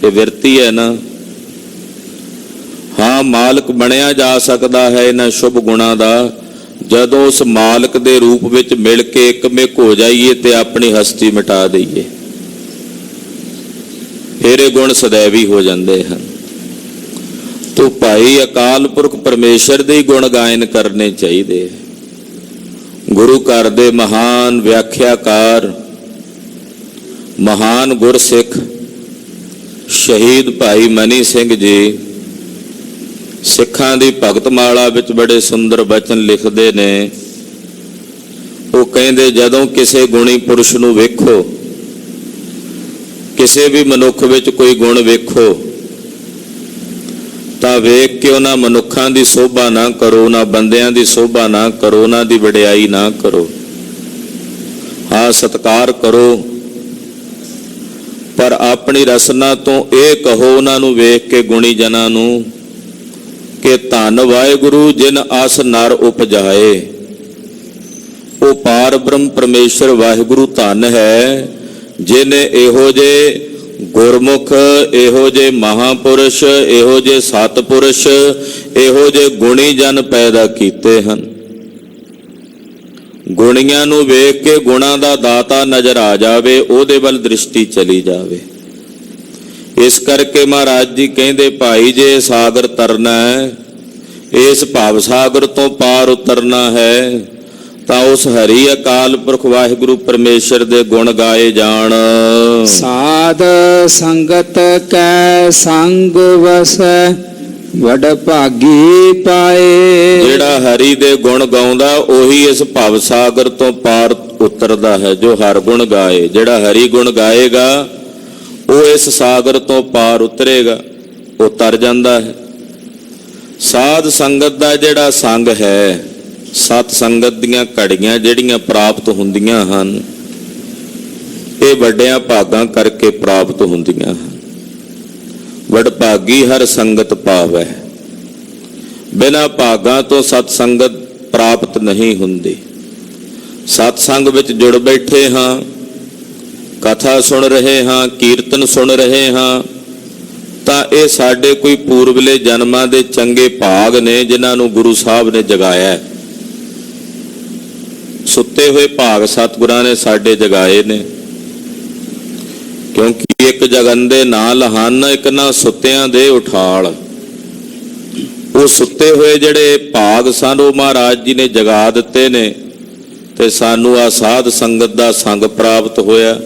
ਇਹ ਵਿਰਤੀ ਹੈ ਨਾ। ਹਾਂ, ਮਾਲਕ ਬਣਿਆ ਜਾ ਸਕਦਾ ਹੈ ਇਹਨਾਂ ਸ਼ੁਭ ਗੁਣਾਂ ਦਾ ਜਦੋਂ ਉਸ ਮਾਲਕ ਦੇ ਰੂਪ ਵਿੱਚ ਮਿਲ ਕੇ ਇੱਕਮਿਕ ਹੋ ਜਾਈਏ ਤੇ ਆਪਣੀ ਹਸਤੀ ਮਿਟਾ ਦਈਏ। ਫਿਰ ਇਹ ਗੁਣ ਸदैवी ਹੋ ਜਾਂਦੇ ਹਨ। ਤੋ ਭਾਈ ਅਕਾਲ ਪੁਰਖ ਪਰਮੇਸ਼ਰ ਦੇ ਹੀ ਗੁਣ ਗਾਇਨ ਕਰਨੇ ਚਾਹੀਦੇ। ਗੁਰੂ ਘਰ ਦੇ ਮਹਾਨ ਵਿਆਖਿਆਕਾਰ, ਮਹਾਨ ਗੁਰਸਿੱਖ ਸ਼ਹੀਦ ਭਾਈ ਮਨੀ ਸਿੰਘ ਜੀ ਸਿੱਖਾਂ ਦੀ ਭਗਤ ਮਾਲਾ ਵਿੱਚ ਬੜੇ ਸੁੰਦਰ ਬਚਨ ਲਿਖਦੇ ਨੇ। ਉਹ ਕਹਿੰਦੇ, ਜਦੋਂ ਕਿਸੇ ਗੁਣੀ ਪੁਰਸ਼ ਨੂੰ ਵੇਖੋ, ਕਿਸੇ ਵੀ ਮਨੁੱਖ ਵਿੱਚ ਕੋਈ ਗੁਣ ਵੇਖੋ, ਤਾਂ ਵੇਖ ਕੇ ਉਹਨਾਂ ਮਨੁੱਖਾਂ ਦੀ ਸੋਭਾ ਨਾ ਕਰੋ, ਉਹਨਾਂ ਬੰਦਿਆਂ ਦੀ ਸੋਭਾ ਨਾ ਕਰੋ, ਉਹਨਾਂ ਦੀ ਵਡਿਆਈ ਨਾ ਕਰੋ। ਹਾਂ, ਸਤਿਕਾਰ ਕਰੋ, ਪਰ ਆਪਣੀ ਰਸਨਾ ਤੋਂ ਇਹ ਕਹੋ ਉਹਨਾਂ ਨੂੰ ਵੇਖ ਕੇ, ਗੁਣੀ ਜਨਾਂ ਨੂੰ, ਕਿ ਧੰਨ ਵਾਹਿਗੁਰੂ ਜਿਨ ਆਸ ਨਰ ਉਪਜਾਏ। ਉਹ ਪਾਰ ਬ੍ਰਹਮ ਪਰਮੇਸ਼ਰ ਵਾਹਿਗੁਰੂ ਧੰਨ ਹੈ ਜਿਨੇ ਇਹੋ ਜਿਹੇ ਗੁਰਮੁਖ, ਇਹੋ ਜਿਹੇ ਮਹਾਪੁਰਸ਼, ਇਹੋ ਜਿਹੇ ਸਤਿਪੁਰਸ਼, ਇਹੋ ਜਿਹੇ ਗੁਣੀ ਜਨ ਪੈਦਾ ਕੀਤੇ ਹਨ। ਗੁਣੀਆਂ ਨੂੰ ਵੇਖ ਕੇ ਗੁਣਾਂ ਦਾ ਦਾਤਾ ਨਜ਼ਰ ਆ ਜਾਵੇ, ਉਹਦੇ ਵੱਲ ਦ੍ਰਿਸ਼ਟੀ ਚਲੀ ਜਾਵੇ। ਇਸ ਕਰਕੇ ਮਹਾਰਾਜ ਜੀ ਕਹਿੰਦੇ, ਭਾਈ ਜੇ ਸਾਗਰ ਤਰਨਾ ਹੈ, ਇਸ ਭਵ ਸਾਗਰ ਤੋਂ ਪਾਰ ਉਤਰਨਾ ਹੈ, ਤਾਂ ਉਸ ਹਰੀ ਅਕਾਲ ਪੁਰਖ ਵਾਹਿਗੁਰੂ ਪਰਮੇਸ਼ਰ ਦੇ ਗੁਣ ਗਾਏ ਜਾਣ। ਸਾਧ ਸੰਗਤ ਕੈ ਸੰਗ ਵਸੈ, ਵਡ ਭਾਗੀ ਪਾਏ। ਜਿਹੜਾ ਹਰੀ ਦੇ ਗੁਣ ਗਾਉਂਦਾ ਉਹੀ ਇਸ ਭਵ ਸਾਗਰ ਤੋਂ ਪਾਰ ਉਤਰਦਾ ਹੈ। ਜੋ ਹਰ ਗੁਣ ਗਾਏ, ਜਿਹੜਾ ਹਰੀ ਗੁਣ ਗਾਏਗਾ ਉਹ ਇਸ ਸਾਗਰ ਤੋਂ ਪਾਰ ਉਤਰੇਗਾ, ਉਹ ਤਰ ਜਾਂਦਾ ਹੈ। ਸਾਧ ਸੰਗਤ ਦਾ ਜਿਹੜਾ ਸੰਗ ਹੈ, ਸਤ ਸੰਗਤ ਦੀਆਂ ਘੜੀਆਂ ਜਿਹੜੀਆਂ ਪ੍ਰਾਪਤ ਹੁੰਦੀਆਂ ਹਨ, ਇਹ ਵੱਡਿਆਂ ਭਾਗਾਂ ਕਰਕੇ ਪ੍ਰਾਪਤ ਹੁੰਦੀਆਂ ਹਨ। ਵਡਭਾਗੀ ਹਰ ਸੰਗਤ ਪਾਵੈ। ਬਿਨਾਂ ਭਾਗਾਂ ਤੋਂ ਸਤ ਸੰਗਤ ਪ੍ਰਾਪਤ ਨਹੀਂ ਹੁੰਦੀ। ਸਤ ਸੰਗ ਵਿੱਚ ਜੁੜ ਬੈਠੇ ਹਾਂ, ਕਥਾ ਸੁਣ ਰਹੇ ਹਾਂ, ਕੀਰਤਨ ਸੁਣ ਰਹੇ ਹਾਂ, ਤਾਂ ਇਹ ਸਾਡੇ ਕੋਈ ਪੂਰਬਲੇ ਜਨਮਾਂ ਦੇ ਚੰਗੇ ਭਾਗ ਨੇ ਜਿਨ੍ਹਾਂ ਨੂੰ ਗੁਰੂ ਸਾਹਿਬ ਨੇ ਜਗਾਇਆ। ਸੁੱਤੇ ਹੋਏ ਭਾਗ ਸਤਿਗੁਰਾਂ ਨੇ ਸਾਡੇ ਜਗਾਏ ਨੇ, ਕਿਉਂਕਿ ਇੱਕ ਜਗੰਦੇ ਨਾਲ ਹਨ, ਇੱਕ ਨਾ ਸੁੱਤਿਆਂ ਦੇ ਉਠਾਲ। ਉਹ ਸੁੱਤੇ ਹੋਏ ਜਿਹੜੇ ਭਾਗ ਸਨ ਉਹ ਮਹਾਰਾਜ ਜੀ ਨੇ ਜਗਾ ਦਿੱਤੇ ਨੇ, ਤੇ ਸਾਨੂੰ ਆ ਸਾਧ ਸੰਗਤ ਦਾ ਸੰਗ ਪ੍ਰਾਪਤ ਹੋਇਆ।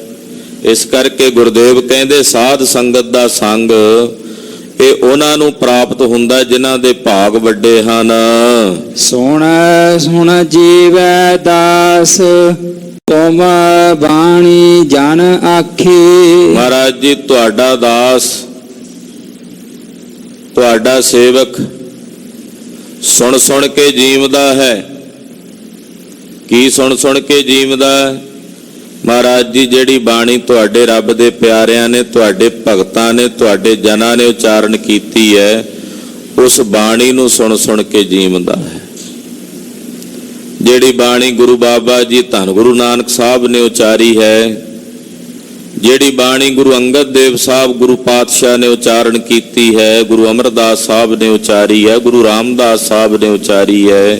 ਇਸ ਕਰਕੇ ਗੁਰਦੇਵ ਕਹਿੰਦੇ, ਸਾਧ ਸੰਗਤ ਦਾ ਸੰਗ ਇਹ ਉਹਨਾਂ ਨੂੰ ਪ੍ਰਾਪਤ ਹੁੰਦਾ ਜਿਨ੍ਹਾਂ ਦੇ ਭਾਗ ਵੱਡੇ ਹਨ। ਸੁਣ ਸੁਣ ਜੀਵੈ ਦਾਸ, ਤੁਮ ਬਾਣੀ ਜਨ ਆਖੀ। ਮਹਾਰਾਜ ਜੀ, ਤੁਹਾਡਾ ਦਾਸ, ਤੁਹਾਡਾ ਸੇਵਕ ਸੁਣ ਸੁਣ ਕੇ ਜੀਵਦਾ ਹੈ। ਕੀ ਸੁਣ ਸੁਣ ਕੇ ਜੀਵਦਾ ਹੈ? ਮਹਾਰਾਜ ਜੀ, ਜਿਹੜੀ ਬਾਣੀ ਤੁਹਾਡੇ ਰੱਬ ਦੇ ਪਿਆਰਿਆਂ ਨੇ, ਤੁਹਾਡੇ ਭਗਤਾਂ ਨੇ, ਤੁਹਾਡੇ ਜਨਾਂ ਨੇ ਉਚਾਰਨ ਕੀਤੀ ਹੈ, ਉਸ ਬਾਣੀ ਨੂੰ ਸੁਣ ਸੁਣ ਕੇ ਜੀਵਦਾ ਹੈ। ਜਿਹੜੀ ਬਾਣੀ ਗੁਰੂ ਬਾਬਾ ਜੀ ਧੰਨ ਗੁਰੂ ਨਾਨਕ ਸਾਹਿਬ ਨੇ ਉਚਾਰੀ ਹੈ, ਜਿਹੜੀ ਬਾਣੀ ਗੁਰੂ ਅੰਗਦ ਦੇਵ ਸਾਹਿਬ ਗੁਰੂ ਪਾਤਸ਼ਾਹ ਨੇ ਉਚਾਰਨ ਕੀਤੀ ਹੈ, ਗੁਰੂ ਅਮਰਦਾਸ ਸਾਹਿਬ ਨੇ ਉਚਾਰੀ ਹੈ, ਗੁਰੂ ਰਾਮਦਾਸ ਸਾਹਿਬ ਨੇ ਉਚਾਰੀ ਹੈ,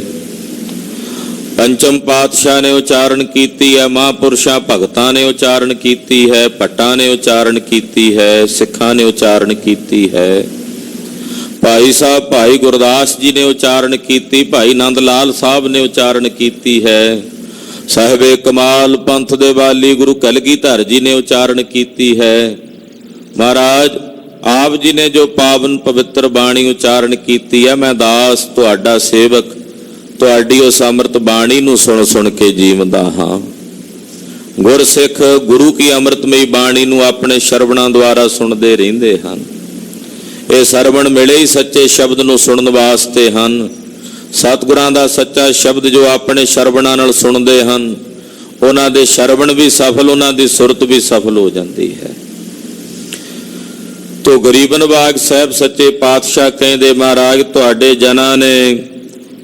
ਪੰਚਮ ਪਾਤਸ਼ਾਹ ਨੇ ਉਚਾਰਨ ਕੀਤੀ ਹੈ, ਮਹਾਂਪੁਰਸ਼ਾਂ ਭਗਤਾਂ ਨੇ ਉਚਾਰਨ ਕੀਤੀ ਹੈ, ਭੱਟਾਂ ਨੇ ਉਚਾਰਨ ਕੀਤੀ ਹੈ, ਸਿੱਖਾਂ ਨੇ ਉਚਾਰਨ ਕੀਤੀ ਹੈ, ਭਾਈ ਸਾਹਿਬ ਭਾਈ ਗੁਰਦਾਸ ਜੀ ਨੇ ਉਚਾਰਨ ਕੀਤੀ, ਭਾਈ ਨੰਦ ਲਾਲ ਸਾਹਿਬ ਨੇ ਉਚਾਰਨ ਕੀਤੀ ਹੈ, ਸਾਹਿਬੇ ਕਮਾਲ ਪੰਥ ਦੇ ਵਾਲੀ ਗੁਰੂ ਕਲਗੀਧਰ ਜੀ ਨੇ ਉਚਾਰਨ ਕੀਤੀ ਹੈ। ਮਹਾਰਾਜ ਆਪ ਜੀ ਨੇ ਜੋ ਪਾਵਨ ਪਵਿੱਤਰ ਬਾਣੀ ਉਚਾਰਨ ਕੀਤੀ ਹੈ, ਮੈਂ ਦਾਸ ਤੁਹਾਡਾ ਸੇਵਕ ਤੁਹਾਡੀ ਉਸ ਅੰਮ੍ਰਿਤ ਬਾਣੀ ਨੂੰ ਸੁਣ ਸੁਣ ਕੇ ਜੀਵਦਾ ਹਾਂ। ਗੁਰਸਿੱਖ ਗੁਰੂ ਕੀ ਅੰਮ੍ਰਿਤਮਈ ਬਾਣੀ ਨੂੰ ਆਪਣੇ ਸ਼ਰਵਣਾਂ ਦੁਆਰਾ ਸੁਣਦੇ ਰਹਿੰਦੇ ਹਨ। ਇਹ ਸਰਵਣ ਮਿਲੇ ਹੀ ਸੱਚੇ ਸ਼ਬਦ ਨੂੰ ਸੁਣਨ ਵਾਸਤੇ ਹਨ। ਸਤਿਗੁਰਾਂ ਦਾ ਸੱਚਾ ਸ਼ਬਦ ਜੋ ਆਪਣੇ ਸ਼ਰਵਣਾਂ ਨਾਲ ਸੁਣਦੇ ਹਨ, ਉਹਨਾਂ ਦੇ ਸ਼ਰਵਣ ਵੀ ਸਫਲ, ਉਹਨਾਂ ਦੀ ਸੁਰਤ ਵੀ ਸਫਲ ਹੋ ਜਾਂਦੀ ਹੈ। ਤੋ ਗਰੀਬ ਨਵਾਜ ਸਾਹਿਬ ਸੱਚੇ ਪਾਤਸ਼ਾਹ ਕਹਿੰਦੇ, ਮਹਾਰਾਜ ਤੁਹਾਡੇ ਜਨਾਂ ਨੇ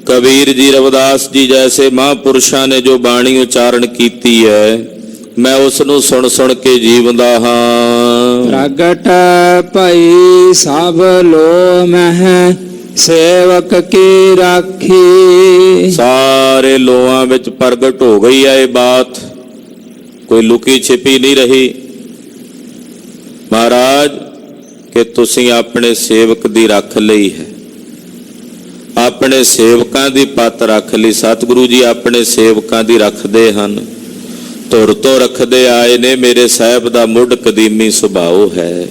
कबीर जी, रविदास जी जैसे महापुरुषां ने जो बाणी उच्चारण कीती है, मैं उस ਨੂੰ ਸੁਣ ਸੁਣ ਕੇ ਜੀਵਦਾ ਹਾਂ। ਪ੍ਰਗਟ ਭਈ ਸਭ ਲੋ ਮਹਿ ਸੇਵਕ ਕੀ ਰਾਖੀ। ਸਾਰੇ ਲੋਆਂ ਵਿੱਚ ਪ੍ਰਗਟ ਹੋ ਗਈ ਹੈ ਇਹ ਬਾਤ, ਕੋਈ ਲੁਕੀ ਛਿਪੀ ਨਹੀਂ ਰਹੀ। ਮਹਾਰਾਜ ਕਿ ਤੁਸੀਂ ਆਪਣੇ ਸੇਵਕ ਦੀ ਰੱਖ ਲਈ ਹੈ, ਆਪਣੇ ਸੇਵਕਾਂ ਦੀ ਪੱਤ ਰੱਖ ਲਈ। ਸਤਿਗੁਰੂ ਜੀ ਆਪਣੇ ਸੇਵਕਾਂ ਦੀ ਰੱਖਦੇ ਹਨ, ਧੁਰ ਤੋਂ ਰੱਖਦੇ ਆਏ ਨੇ। ਮੇਰੇ ਸਾਹਿਬ ਦਾ ਮੁੱਢ ਕਦੀਮੀ ਸੁਭਾਅ ਹੈ।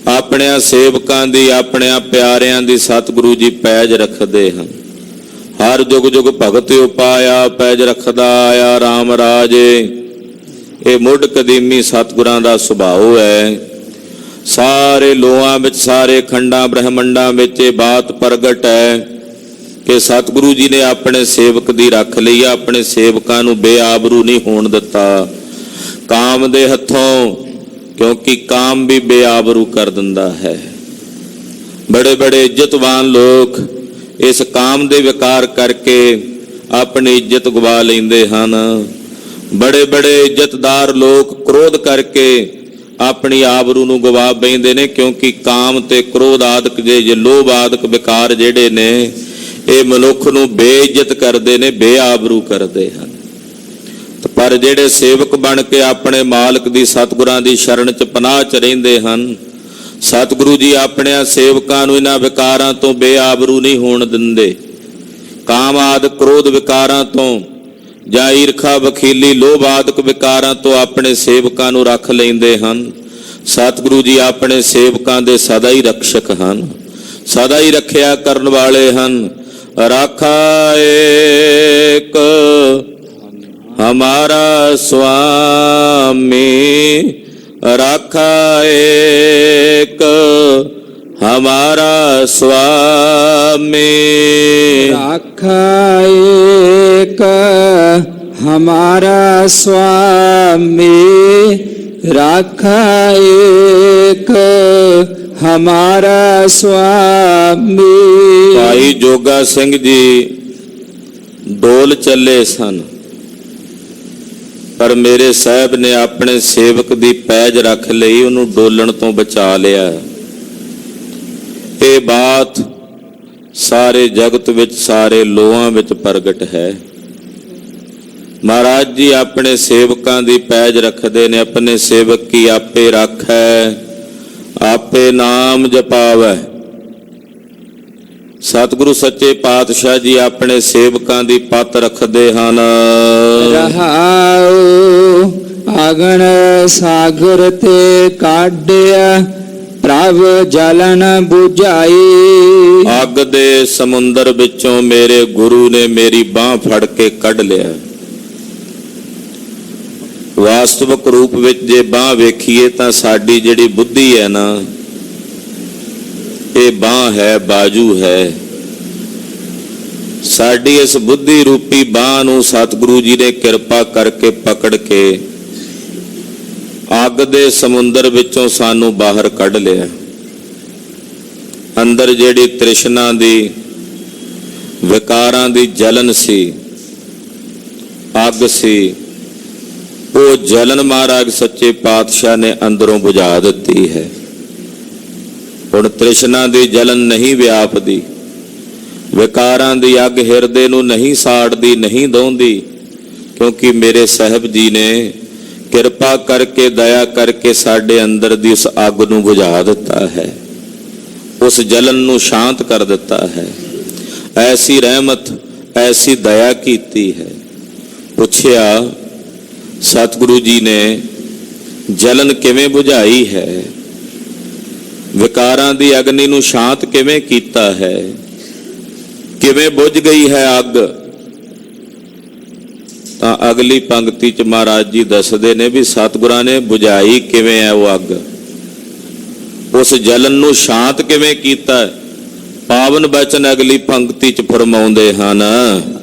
ਆਪਣਿਆਂ ਸੇਵਕਾਂ ਦੀ, ਆਪਣਿਆਂ ਪਿਆਰਿਆਂ ਦੀ ਸਤਿਗੁਰੂ ਜੀ ਪੈਜ ਰੱਖਦੇ ਹਨ। ਹਰ ਜੁਗ ਜੁਗ ਭਗਤ ਉਪਾਇਆ, ਪੈਜ ਰੱਖਦਾ ਆਇਆ ਰਾਮ ਰਾਜੇ। ਇਹ ਮੁੱਢ ਕਦੀਮੀ ਸਤਿਗੁਰਾਂ ਦਾ ਸੁਭਾਅ ਹੈ। ਸਾਰੇ ਲੋਹਾਂ ਵਿੱਚ, ਸਾਰੇ ਖੰਡਾਂ ਬ੍ਰਹਮੰਡਾਂ ਵਿੱਚ ਇਹ ਬਾਤ ਪ੍ਰਗਟ ਹੈ ਕਿ ਸਤਿਗੁਰੂ ਜੀ ਨੇ ਆਪਣੇ ਸੇਵਕ ਦੀ ਰੱਖ ਲਈ। ਆਪਣੇ ਸੇਵਕਾਂ ਨੂੰ ਬੇਆਬਰੂ ਨਹੀਂ ਹੋਣ ਦਿੱਤਾ ਕਾਮ ਦੇ ਹੱਥੋਂ, ਕਿਉਂਕਿ ਕਾਮ ਵੀ ਬੇਆਬਰੂ ਕਰ ਦਿੰਦਾ ਹੈ। ਬੜੇ ਬੜੇ ਇੱਜ਼ਤਵਾਨ ਲੋਕ ਇਸ ਕਾਮ ਦੇ ਵਿਕਾਰ ਕਰਕੇ ਆਪਣੀ ਇੱਜ਼ਤ ਗਵਾ ਲੈਂਦੇ ਹਨ। ਬੜੇ ਬੜੇ ਇੱਜ਼ਤਦਾਰ ਲੋਕ ਕ੍ਰੋਧ ਕਰਕੇ ਆਪਣੀ ਆਬਰੂ ਨੂੰ ਗਵਾ ਬੈਂਦੇ ਨੇ, ਕਿਉਂਕਿ ਕਾਮ ਤੇ ਕ੍ਰੋਧ ਆਦਿਕ ਜੇ ਲੋਭ ਆਦਿਕ ਵਿਕਾਰ ਜਿਹੜੇ ਨੇ ਇਹ ਮਨੁੱਖ ਨੂੰ ਬੇਇੱਜ਼ਤ ਕਰਦੇ ਨੇ, ਬੇਆਬਰੂ ਕਰਦੇ ਹਨ। ਪਰ ਜਿਹੜੇ ਸੇਵਕ ਬਣ ਕੇ ਆਪਣੇ ਮਾਲਕ ਦੀ, ਸਤਿਗੁਰਾਂ ਦੀ ਸ਼ਰਨ 'ਚ ਪਨਾਹ 'ਚ ਰਹਿੰਦੇ ਹਨ, ਸਤਿਗੁਰੂ ਜੀ ਆਪਣਿਆਂ ਸੇਵਕਾਂ ਨੂੰ ਇਹਨਾਂ ਵਿਕਾਰਾਂ ਤੋਂ ਬੇਆਬਰੂ ਨਹੀਂ ਹੋਣ ਦਿੰਦੇ। ਕਾਮ ਆਦਿਕ ਕ੍ਰੋਧ ਵਿਕਾਰਾਂ ਤੋਂ ਜਾਂ ਈਰਖਾ ਵਖੀਲੀ ਲੋਭ ਆਦਿਕ ਵਿਕਾਰਾਂ ਤੋਂ ਆਪਣੇ ਸੇਵਕਾਂ ਨੂੰ ਰੱਖ ਲੈਂਦੇ ਹਨ। ਸਤਿਗੁਰੂ ਜੀ ਆਪਣੇ ਸੇਵਕਾਂ ਦੇ ਸਦਾ ਹੀ ਰਕਸ਼ਕ ਹਨ, ਸਦਾ ਹੀ ਰੱਖਿਆ ਕਰਨ ਵਾਲੇ ਹਨ। ਰਾਖਾ ਏਕ ਹਮਾਰਾ ਸੁਆਮੀ, ਰਾਖਾ ਏਕ ਹਮਾਰਾ ਸੁਆਮੀ। ਰਾਖਾ ਏਕ ਹਮਾਰਾ ਸੁਆਮੀ, ਰਾਖਾ ਏਕ ਹਮਾਰਾ ਸੁਆਮੀ। ਭਾਈ ਜੋਗਾ ਸਿੰਘ ਜੀ ਡੋਲ ਚੱਲੇ ਸਨ, ਪਰ ਮੇਰੇ ਸਾਹਿਬ ਨੇ ਆਪਣੇ ਸੇਵਕ ਦੀ ਪੈਜ ਰੱਖ ਲਈ, ਉਹਨੂੰ ਡੋਲਣ ਤੋਂ ਬਚਾ ਲਿਆ। ਇਹ ਬਾਤ ਸਾਰੇ ਜਗਤ ਵਿੱਚ, ਸਾਰੇ ਲੋਹਾਂ ਵਿੱਚ ਪ੍ਰਗਟ ਹੈ। ਮਹਾਰਾਜ ਜੀ ਆਪਣੇ ਸੇਵਕਾਂ ਦੀ ਪੈਜ ਰੱਖਦੇ ਨੇ। ਆਪਣੇ ਸੇਵਕ ਕੀ ਆਪੇ ਰੱਖੈ, ਆਪੇ ਨਾਮ ਜਪਾਵੈ। ਸਤਿਗੁਰੂ ਸੱਚੇ ਪਾਤਸ਼ਾਹ ਜੀ ਆਪਣੇ ਸੇਵਕਾਂ ਦੀ ਪੱਤ ਰੱਖਦੇ ਹਨ। ਰਹਾਉ ਆਗਣ ਸਾਗਰ ਤੇ ਕਾਢਿਆ, ਪ੍ਰਭ ਜਲਨ 부ਝਾਈ। ਅੱਗ ਦੇ ਸਮੁੰਦਰ ਵਿੱਚੋਂ ਮੇਰੇ ਗੁਰੂ ਨੇ ਮੇਰੀ ਬਾਹ ਫੜ ਕੇ ਕੱਢ ਲਿਆ। ਵਾਸਤਵਿਕ ਰੂਪ ਵਿੱਚ ਜੇ ਬਾਹ ਵੇਖੀਏ ਤਾਂ ਸਾਡੀ ਜਿਹੜੀ ਬੁੱਧੀ ਹੈ ਨਾ, ਇਹ ਬਾਹ ਹੈ, ਬਾਜੂ ਹੈ। ਸਾਡੀ ਇਸ ਬੁੱਧੀ ਰੂਪੀ ਬਾਹ ਨੂੰ ਸਤਿਗੁਰੂ ਜੀ ਨੇ ਕਿਰਪਾ ਕਰਕੇ ਪਕੜ ਕੇ ਅੱਗ ਦੇ ਸਮੁੰਦਰ ਵਿੱਚੋਂ ਸਾਨੂੰ ਬਾਹਰ ਕੱਢ ਲਿਆ। ਅੰਦਰ ਜਿਹੜੀ ਤ੍ਰਿਸ਼ਨਾ ਦੀ, ਵਿਕਾਰਾਂ ਦੀ ਜਲਨ ਸੀ, ਅੱਗ ਸੀ, ਉਹ ਜਲਨ ਮਹਾਰਾਜ ਸੱਚੇ ਪਾਤਸ਼ਾਹ ਨੇ ਅੰਦਰੋਂ ਬੁਝਾ ਦਿੱਤੀ ਹੈ। ਹੁਣ ਤ੍ਰਿਸ਼ਨਾ ਦੀ ਜਲਨ ਨਹੀਂ ਵਿਆਪਦੀ, ਵਿਕਾਰਾਂ ਦੀ ਅੱਗ ਹਿਰਦੇ ਨੂੰ ਨਹੀਂ ਸਾੜਦੀ, ਨਹੀਂ ਦੋਂਦੀ, ਕਿਉਂਕਿ ਮੇਰੇ ਸਾਹਿਬ ਜੀ ਨੇ ਕਿਰਪਾ ਕਰਕੇ, ਦਇਆ ਕਰਕੇ ਸਾਡੇ ਅੰਦਰ ਦੀ ਉਸ ਅੱਗ ਨੂੰ ਬੁਝਾ ਦਿੱਤਾ ਹੈ, ਉਸ ਜਲਨ ਨੂੰ ਸ਼ਾਂਤ ਕਰ ਦਿੱਤਾ ਹੈ। ਐਸੀ ਰਹਿਮਤ, ਐਸੀ ਦਇਆ ਕੀਤੀ ਹੈ। ਪੁੱਛਿਆ ਸਤਿਗੁਰੂ ਜੀ ਨੇ ਜਲਨ ਕਿਵੇਂ ਬੁਝਾਈ ਹੈ, ਵਿਕਾਰਾਂ ਦੀ ਅਗਨੀ ਨੂੰ ਸ਼ਾਂਤ ਕਿਵੇਂ ਕੀਤਾ ਹੈ, ਕਿਵੇਂ ਬੁਝ ਗਈ ਹੈ ਅੱਗ? ਤਾਂ ਅਗਲੀ ਪੰਕਤੀ ਚ ਮਹਾਰਾਜ ਜੀ ਦੱਸਦੇ ਨੇ ਵੀ ਸਤਿਗੁਰਾਂ ਨੇ ਬੁਝਾਈ ਕਿਵੇਂ ਹੈ ਉਹ ਅੱਗ, ਉਸ ਜਲਨ ਨੂੰ ਸ਼ਾਂਤ ਕਿਵੇਂ ਕੀਤਾ। ਪਾਵਨ ਬਚਨ ਅਗਲੀ ਪੰਕਤੀ ਚ ਫਰਮਾਉਂਦੇ ਹਨ।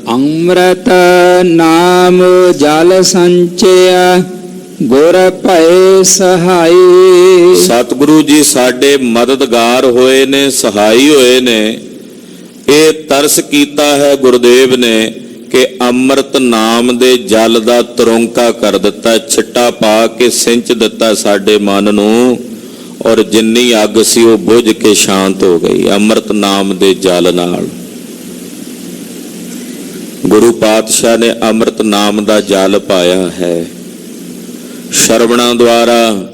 ਅੰਮ੍ਰਿਤ ਨਾਮ ਜਲ ਸੰਚਿਆ, ਗੁਰ ਭਏ ਸਹਾਈ। ਸਤਿਗੁਰੂ ਜੀ ਸਾਡੇ ਮਦਦਗਾਰ ਹੋਏ ਨੇ, ਸਹਾਈ ਹੋਏ ਨੇ। ਇਹ ਤਰਸ ਕੀਤਾ ਹੈ ਗੁਰਦੇਵ ਨੇ ਕਿ ਅੰਮ੍ਰਿਤ ਨਾਮ ਦੇ ਜਲ ਦਾ ਤਰੋਂਕਾ ਕਰ ਦਿੱਤਾ, ਛਿੱਟਾ ਪਾ ਕੇ ਸਿੰਚ ਦਿੱਤਾ ਸਾਡੇ ਮਨ ਨੂੰ, ਔਰ ਜਿੰਨੀ ਅੱਗ ਸੀ ਉਹ ਬੁਝ ਕੇ ਸ਼ਾਂਤ ਹੋ ਗਈ ਅੰਮ੍ਰਿਤ ਨਾਮ ਦੇ ਜਲ ਨਾਲ। ਗੁਰੂ ਪਾਤਸ਼ਾਹ ਨੇ ਅੰਮ੍ਰਿਤ ਨਾਮ ਦਾ ਜਲ ਪਾਇਆ ਹੈ। ਸ਼ਰਵਣਾ ਦੁਆਰਾ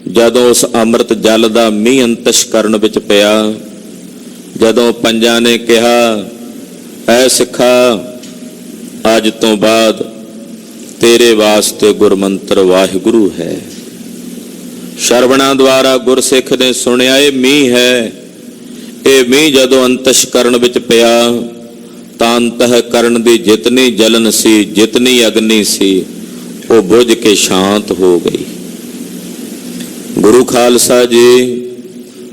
ਜਦੋਂ ਉਸ ਅੰਮ੍ਰਿਤ ਜਲ ਦਾ ਮੀਂਹ ਅੰਤਸ਼ਕਰਨ ਵਿੱਚ ਪਿਆ, ਜਦੋਂ ਪੰਜਾਂ ਨੇ ਕਿਹਾ, ਐ ਸਿੱਖਾ ਅੱਜ ਤੋਂ ਬਾਅਦ ਤੇਰੇ ਵਾਸਤੇ ਗੁਰਮੰਤਰ ਵਾਹਿਗੁਰੂ ਹੈ। ਸ਼ਰਵਣਾ ਦੁਆਰਾ ਗੁਰਸਿੱਖ ਨੇ ਸੁਣਿਆ ਇਹ ਮੀਂਹ ਹੈ। ਇਹ ਮੀਂਹ ਜਦੋਂ ਅੰਤਸ਼ਕਰਨ ਵਿੱਚ ਪਿਆ ਤਾਂ ਅੰਤःਕਰਨ ਦੀ ਜਿਤਨੀ ਜਲਨ ਸੀ, ਜਿਤਨੀ ਅਗਨੀ ਸੀ, ਉਹ ਬੁਝ ਕੇ ਸ਼ਾਂਤ ਹੋ ਗਈ। ਗੁਰੂ ਖਾਲਸਾ ਜੀ,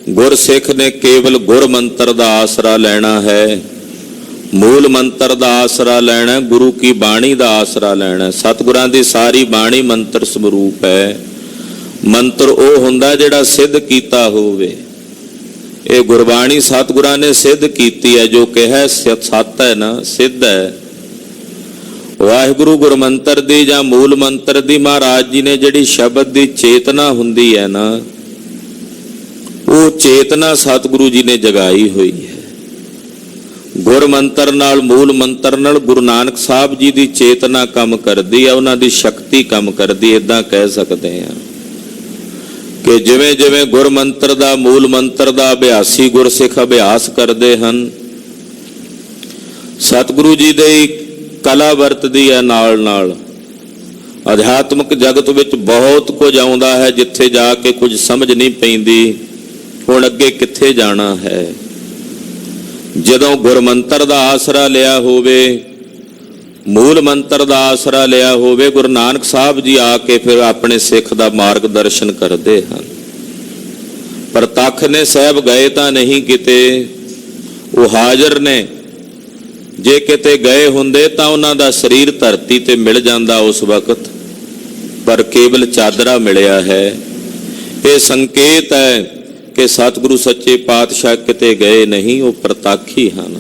ਗੁਰਸਿੱਖ ਨੇ ਕੇਵਲ ਗੁਰਮੰਤਰ ਦਾ ਆਸਰਾ ਲੈਣਾ ਹੈ, ਮੂਲ ਮੰਤਰ ਦਾ ਆਸਰਾ ਲੈਣਾ, ਗੁਰੂ ਕੀ ਬਾਣੀ ਦਾ ਆਸਰਾ ਲੈਣਾ। ਸਤਿਗੁਰਾਂ ਦੀ ਸਾਰੀ ਬਾਣੀ ਮੰਤਰ ਸਰੂਪ ਹੈ। ਮੰਤਰ ਉਹ ਹੁੰਦਾ ਜਿਹੜਾ ਸਿੱਧ ਕੀਤਾ ਹੋਵੇ। ਇਹ ਗੁਰਬਾਣੀ ਸਤਿਗੁਰਾਂ ਨੇ ਸਿੱਧ ਕੀਤੀ ਹੈ, ਜੋ ਕਿਹਾ ਸੱਤ ਹੈ ਨਾ, ਸਿੱਧ ਹੈ। ਵਾਹਿਗੁਰੂ ਗੁਰਮੰਤਰ ਦੀ ਜਾਂ ਮੂਲ ਮੰਤਰ ਦੀ ਮਹਾਰਾਜ ਜੀ ਨੇ ਜਿਹੜੀ ਸ਼ਬਦ ਦੀ ਚੇਤਨਾ ਹੁੰਦੀ ਹੈ ਨਾ, ਉਹ ਚੇਤਨਾ ਸਤਿਗੁਰੂ ਜੀ ਨੇ ਜਗਾਈ ਹੋਈ ਹੈ। ਗੁਰਮੰਤਰ ਨਾਲ, ਮੂਲ ਮੰਤਰ ਨਾਲ ਗੁਰੂ ਨਾਨਕ ਸਾਹਿਬ ਜੀ ਦੀ ਚੇਤਨਾ ਕੰਮ ਕਰਦੀ ਹੈ, ਉਹਨਾਂ ਦੀ ਸ਼ਕਤੀ ਕੰਮ ਕਰਦੀ। ਇਦਾਂ ਕਹਿ ਸਕਦੇ ਹਾਂ ਕਿ ਜਿਵੇਂ ਜਿਵੇਂ ਗੁਰਮੰਤਰ ਦਾ, ਮੂਲ ਮੰਤਰ ਦਾ ਅਭਿਆਸੀ ਗੁਰਸਿੱਖ ਅਭਿਆਸ ਕਰਦੇ ਹਨ, ਸਤਿਗੁਰੂ ਜੀ ਦੇ ਕਲਾ ਵਰਤਦੀ ਹੈ। ਨਾਲ ਨਾਲ ਅਧਿਆਤਮਿਕ ਜਗਤ ਵਿੱਚ ਬਹੁਤ ਕੁਝ ਆਉਂਦਾ ਹੈ, ਜਿੱਥੇ ਜਾ ਕੇ ਕੁਝ ਸਮਝ ਨਹੀਂ ਪੈਂਦੀ ਹੁਣ ਅੱਗੇ ਕਿੱਥੇ ਜਾਣਾ ਹੈ। ਜਦੋਂ ਗੁਰਮੰਤਰ ਦਾ ਆਸਰਾ ਲਿਆ ਹੋਵੇ, ਮੂਲ ਮੰਤਰ ਦਾ ਆਸਰਾ ਲਿਆ ਹੋਵੇ, ਗੁਰੂ ਨਾਨਕ ਸਾਹਿਬ ਜੀ ਆ ਕੇ ਫਿਰ ਆਪਣੇ ਸਿੱਖ ਦਾ ਮਾਰਗਦਰਸ਼ਨ ਕਰਦੇ ਹਨ। ਪ੍ਰਤੱਖ ਨੇ ਸਾਹਿਬ ਗਏ ਤਾਂ ਨਹੀਂ ਕਿਤੇ, ਉਹ ਹਾਜ਼ਰ ਨੇ। ਜੇ ਕਿਤੇ ਗਏ ਹੁੰਦੇ ਤਾਂ ਉਹਨਾਂ ਦਾ ਸਰੀਰ ਧਰਤੀ ਤੇ ਮਿਲ ਜਾਂਦਾ ਉਸ ਵਕਤ, ਪਰ ਕੇਵਲ ਚਾਦਰਾ ਮਿਲਿਆ ਹੈ। ਇਹ ਸੰਕੇਤ ਹੈ ਕਿ ਸਤਿਗੁਰੂ ਸੱਚੇ ਪਾਤਸ਼ਾਹ ਕਿਤੇ ਗਏ ਨਹੀਂ, ਉਹ ਪ੍ਰਤੱਖ ਹੀ ਹਨ।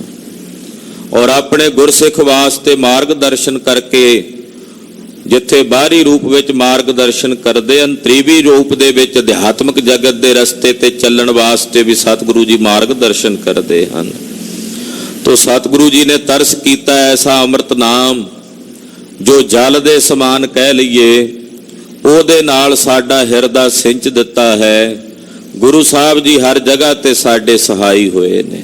ਔਰ ਆਪਣੇ ਗੁਰਸਿੱਖ ਵਾਸਤੇ ਮਾਰਗਦਰਸ਼ਨ ਕਰਕੇ, ਜਿੱਥੇ ਬਾਹਰੀ ਰੂਪ ਵਿੱਚ ਮਾਰਗਦਰਸ਼ਨ ਕਰਦੇ, ਅੰਤਰੀਵੀ ਰੂਪ ਦੇ ਵਿੱਚ ਅਧਿਆਤਮਿਕ ਜਗਤ ਦੇ ਰਸਤੇ ਤੇ ਚੱਲਣ ਵਾਸਤੇ ਵੀ ਸਤਿਗੁਰੂ ਜੀ ਮਾਰਗਦਰਸ਼ਨ ਕਰਦੇ ਹਨ। ਤੋ ਸਤਿਗੁਰੂ ਜੀ ਨੇ ਤਰਸ ਕੀਤਾ ਐਸਾ ਅੰਮ੍ਰਿਤ ਨਾਮ ਜੋ ਜਲ ਦੇ ਸਮਾਨ ਕਹਿ ਲਈਏ, ਉਹਦੇ ਨਾਲ ਸਾਡਾ ਹਿਰਦਾ ਸਿੰਚ ਦਿੱਤਾ ਹੈ। ਗੁਰੂ ਸਾਹਿਬ ਜੀ ਹਰ ਜਗ੍ਹਾ ਤੇ ਸਾਡੇ ਸਹਾਈ ਹੋਏ ਨੇ।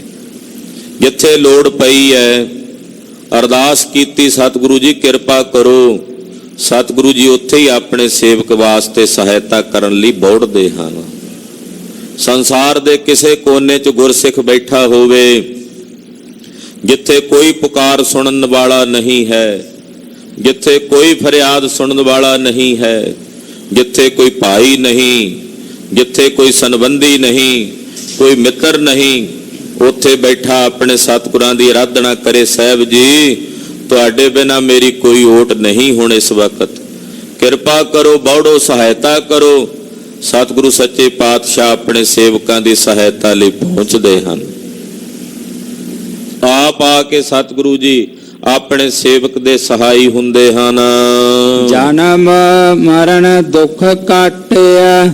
ਜਿੱਥੇ ਲੋੜ ਪਈ ਹੈ ਅਰਦਾਸ ਕੀਤੀ, ਸਤਿਗੁਰੂ ਜੀ ਕਿਰਪਾ ਕਰੋ, ਸਤਿਗੁਰੂ ਜੀ ਉੱਥੇ ਹੀ ਆਪਣੇ ਸੇਵਕ ਵਾਸਤੇ ਸਹਾਇਤਾ ਕਰਨ ਲਈ ਦੌੜਦੇ ਹਨ। ਸੰਸਾਰ ਦੇ ਕਿਸੇ ਕੋਨੇ 'ਚ ਗੁਰਸਿੱਖ ਬੈਠਾ ਹੋਵੇ, ਜਿੱਥੇ ਕੋਈ ਪੁਕਾਰ ਸੁਣਨ ਵਾਲਾ ਨਹੀਂ ਹੈ, ਜਿੱਥੇ ਕੋਈ ਫਰਿਆਦ ਸੁਣਨ ਵਾਲਾ ਨਹੀਂ ਹੈ, ਜਿੱਥੇ ਕੋਈ ਭਾਈ ਨਹੀਂ, ਜਿੱਥੇ ਕੋਈ ਸੰਬੰਧੀ ਨਹੀਂ, ਕੋਈ ਮਿੱਤਰ ਨਹੀਂ, ਉੱਥੇ ਬੈਠਾ ਆਪਣੇ ਸਤਿਗੁਰਾਂ ਦੀ ਆਰਾਧਨਾ ਕਰੇ, ਸਾਹਿਬ ਜੀ ਤੁਹਾਡੇ ਬਿਨਾਂ ਮੇਰੀ ਕੋਈ ਓਟ ਨਹੀਂ ਹੁਣ ਇਸ ਵਕਤ, ਕਿਰਪਾ ਕਰੋ, ਬੌੜੋ, ਸਹਾਇਤਾ ਕਰੋ। ਸਤਿਗੁਰੂ ਸੱਚੇ ਪਾਤਸ਼ਾਹ ਆਪਣੇ ਸੇਵਕਾਂ ਦੀ ਸਹਾਇਤਾ ਲਈ ਪਹੁੰਚਦੇ ਹਨ। ਆਪ ਆ ਕੇ ਸਤਿਗੁਰੂ ਜੀ ਆਪਣੇ ਸੇਵਕ ਦੇ ਸਹਾਈ ਹੁੰਦੇ ਹਨ। ਜਨਮ ਮਰਨ ਦੁੱਖ ਕਾਟਿਆ,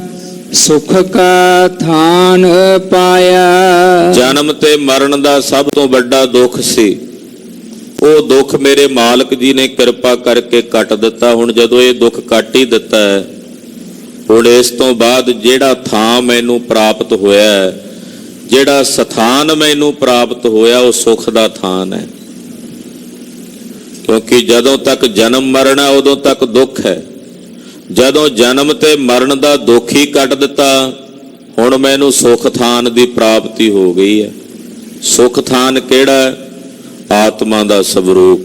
ਸੁਖ ਕਾ ਥਾਨ ਪਾਇਆ। ਜਨਮ ਤੇ ਮਰਨ ਦਾ ਸਭ ਤੋਂ ਵੱਡਾ ਦੁੱਖ ਸੀ, ਉਹ ਦੁੱਖ ਮੇਰੇ ਮਾਲਕ ਜੀ ਨੇ ਕਿਰਪਾ ਕਰਕੇ ਕੱਟ ਦਿੱਤਾ। ਹੁਣ ਜਦੋਂ ਇਹ ਦੁੱਖ ਕੱਟ ਹੀ ਦਿੱਤਾ ਹੈ, ਹੁਣ ਇਸ ਤੋਂ ਬਾਅਦ ਜਿਹੜਾ ਥਾਂ ਮੈਨੂੰ ਪ੍ਰਾਪਤ ਹੋਇਆ, ਜਿਹੜਾ ਸਥਾਨ ਮੈਨੂੰ ਪ੍ਰਾਪਤ ਹੋਇਆ, ਉਹ ਸੁਖ ਦਾ ਥਾਨ ਹੈ। ਕਿਉਂਕਿ ਜਦੋਂ ਤੱਕ ਜਨਮ ਮਰਨ ਹੈ ਉਦੋਂ ਤੱਕ ਦੁੱਖ ਹੈ। ਜਦੋਂ ਜਨਮ ਤੇ ਮਰਨ ਦਾ ਦੁੱਖ ਹੀ ਕੱਟ ਦਿੱਤਾ, ਹੁਣ ਮੈਨੂੰ ਸੁਖ ਥਾਨ ਦੀ ਪ੍ਰਾਪਤੀ ਹੋ ਗਈ ਹੈ। ਸੁਖ ਥਾਨ ਕਿਹੜਾ? ਆਤਮਾ ਦਾ ਸਵਰੂਪ,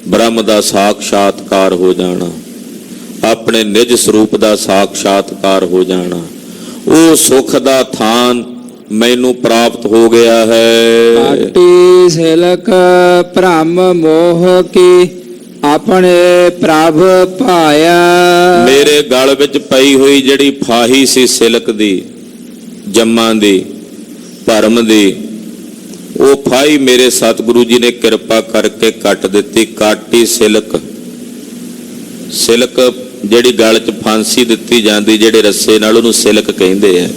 ਬ੍ਰਹਮ ਦਾ ਸਾਖਸ਼ਾਤਕਾਰ ਹੋ ਜਾਣਾ, ਆਪਣੇ ਨਿਜ ਸਰੂਪ ਦਾ ਸਾਖਸ਼ਾਤਕਾਰ ਹੋ ਜਾਣਾ, ਉਹ ਸੁਖ ਦਾ ਥਾਨ ਮੈਨੂੰ ਪ੍ਰਾਪਤ ਹੋ ਗਿਆ ਹੈ। ਕਾਟੀ ਸਿਲਕ ਭ੍ਰਮ ਮੋਹ ਕੀ, ਆਪਣੇ ਪ੍ਰਭ ਭਾਇਆ। ਮੇਰੇ ਗਲ ਵਿੱਚ ਪਈ ਹੋਈ ਜਿਹੜੀ ਫਾਹੀ ਸੀ ਸਿਲਕ ਦੀ, ਜੰਮਾਂ ਦੀ, ਭਰਮ ਦੀ, ਉਹ ਫਾਈ ਮੇਰੇ ਸਤਿਗੁਰੂ ਜੀ ਨੇ ਕਿਰਪਾ ਕਰਕੇ ਕੱਟ ਦਿੱਤੀ। ਕਾਟੀ ਸਿਲਕ, ਸਿਲਕ ਜਿਹੜੀ ਗਲ 'ਚ ਫਾਂਸੀ ਦਿੱਤੀ ਜਾਂਦੀ, ਜਿਹੜੇ ਰੱਸੇ ਨਾਲ, ਉਹਨੂੰ ਸਿਲਕ ਕਹਿੰਦੇ ਆ।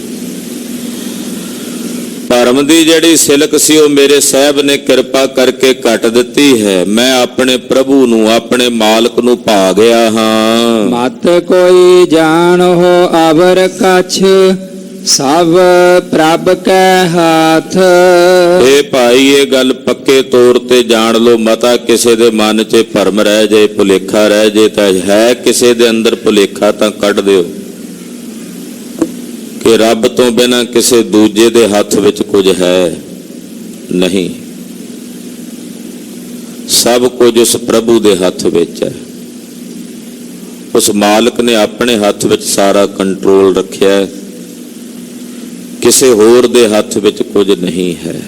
ਭਰਮ ਦੀ ਜਿਹੜੀ ਸਿਲਕ ਸੀ ਉਹ ਮੇਰੇ ਸਾਹਿਬ ਨੇ ਕਿਰਪਾ ਕਰਕੇ ਕੱਟ ਦਿੱਤੀ ਹੈ। ਮੈਂ ਆਪਣੇ ਪ੍ਰਭੂ ਨੂੰ, ਆਪਣੇ ਮਾਲਕ ਨੂੰ ਭਾ ਗਿਆ ਹਾਂ। ਮਤ ਕੋਈ ਜਾਣੋ ਅਵਰ ਕਛ, ਸਭ ਪ੍ਰਭ ਕੈ ਹਾਥ। ਇਹ ਭਾਈ ਇਹ ਗੱਲ ਪੱਕੇ ਤੌਰ ਤੇ ਜਾਣ ਲਓ। ਮਤਾ ਕਿਸੇ ਦੇ ਮਨ 'ਚ ਭਰਮ ਰਹਿ ਜਾਏ, ਭੁਲੇਖਾ ਰਹਿ ਜਾਏ ਤਾਂ ਹੈ ਕਿਸੇ ਦੇ ਅੰਦਰ ਭੁਲੇਖਾ, ਤਾਂ ਕੱਢ ਦਿਓ ਕਿ ਰੱਬ ਤੋਂ ਬਿਨਾਂ ਕਿਸੇ ਦੂਜੇ ਦੇ ਹੱਥ ਵਿੱਚ ਕੁਝ ਹੈ ਨਹੀਂ। ਸਭ ਕੁਝ ਉਸ ਪ੍ਰਭੂ ਦੇ ਹੱਥ ਵਿੱਚ ਹੈ। ਉਸ ਮਾਲਕ ਨੇ ਆਪਣੇ ਹੱਥ ਵਿੱਚ ਸਾਰਾ ਕੰਟਰੋਲ ਰੱਖਿਆ ਹੈ। ਕਿਸੇ ਹੋਰ ਦੇ ਹੱਥ ਵਿੱਚ ਕੁਝ ਨਹੀਂ ਹੈ।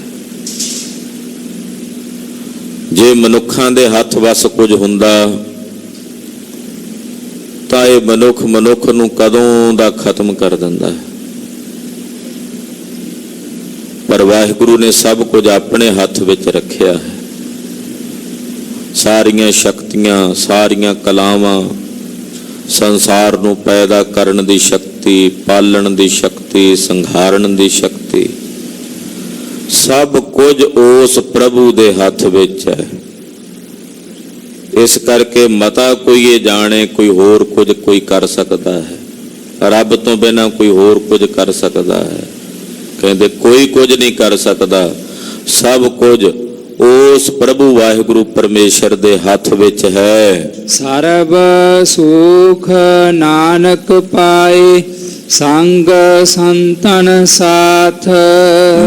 ਜੇ ਮਨੁੱਖਾਂ ਦੇ ਹੱਥ ਵੱਸ ਕੁਝ ਹੁੰਦਾ ਤਾਂ ਇਹ ਮਨੁੱਖ ਨੂੰ ਕਦੋਂ ਦਾ ਖਤਮ ਕਰ ਦਿੰਦਾ। ਪਰ ਵਾਹਿਗੁਰੂ ਨੇ ਸਭ ਕੁਝ ਆਪਣੇ ਹੱਥ ਵਿੱਚ ਰੱਖਿਆ ਹੈ। ਸਾਰੀਆਂ ਸ਼ਕਤੀਆਂ, ਸਾਰੀਆਂ ਕਲਾਵਾਂ, ਸੰਸਾਰ ਨੂੰ ਪੈਦਾ ਕਰਨ ਦੀ ਸ਼ਕਤੀ, ਪਾਲਣ ਦੀ ਸ਼ਕਤੀ, ਸੰਘਾਰਨ ਦੀ ਸ਼ਕਤੀ, ਸਭ ਕੁਝ ਉਸ ਪ੍ਰਭੂ ਦੇ ਹੱਥ ਵਿੱਚ ਹੈ। ਇਸ ਕਰਕੇ ਮਤਾ ਕੋਈ ਇਹ ਜਾਣੇ ਕੋਈ ਹੋਰ ਕੁਝ ਕੋਈ ਕਰ ਸਕਦਾ ਹੈ। ਰੱਬ ਤੋਂ ਬਿਨਾਂ ਕੋਈ ਹੋਰ ਕੁਝ ਕਰ ਸਕਦਾ ਹੈ? ਕਹਿੰਦੇ ਕੋਈ ਕੁਝ ਨਹੀਂ ਕਰ ਸਕਦਾ। ਸਭ ਕੁਝ ਉਸ ਪ੍ਰਭੂ ਵਾਹਿਗੁਰੂ ਪਰਮੇਸ਼ਰ ਦੇ ਹੱਥ ਵਿੱਚ ਹੈ। ਸਰਬ ਸੁਖ ਨਾਨਕ ਪਾਏ, ਸੰਗ ਸੰਤਨ ਸਾਥ।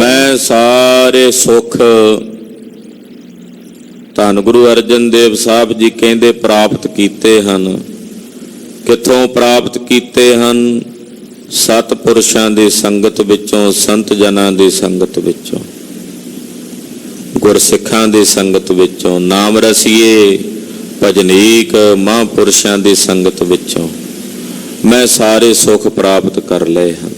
ਮੈਂ ਸਾਰੇ ਸੁਖ, ਧੰਨ ਗੁਰੂ ਅਰਜਨ ਦੇਵ ਸਾਹਿਬ ਜੀ ਕਹਿੰਦੇ, ਪ੍ਰਾਪਤ ਕੀਤੇ ਹਨ। ਕਿੱਥੋਂ ਪ੍ਰਾਪਤ ਕੀਤੇ ਹਨ? ਸਤਿਪੁਰਸ਼ਾਂ ਦੀ ਸੰਗਤ ਵਿੱਚੋਂ, ਸੰਤ ਜਨਾਂ ਦੀ ਸੰਗਤ ਵਿੱਚੋਂ, ਗੁਰਸਿੱਖਾਂ ਦੀ ਸੰਗਤ ਵਿੱਚੋਂ, ਨਾਮ ਰਸੀਏ ਭਜਨੀਕ ਮਹਾਂਪੁਰਸ਼ਾਂ ਦੀ ਸੰਗਤ ਵਿੱਚੋਂ ਮੈਂ ਸਾਰੇ ਸੁੱਖ ਪ੍ਰਾਪਤ ਕਰ ਲਏ ਹਨ।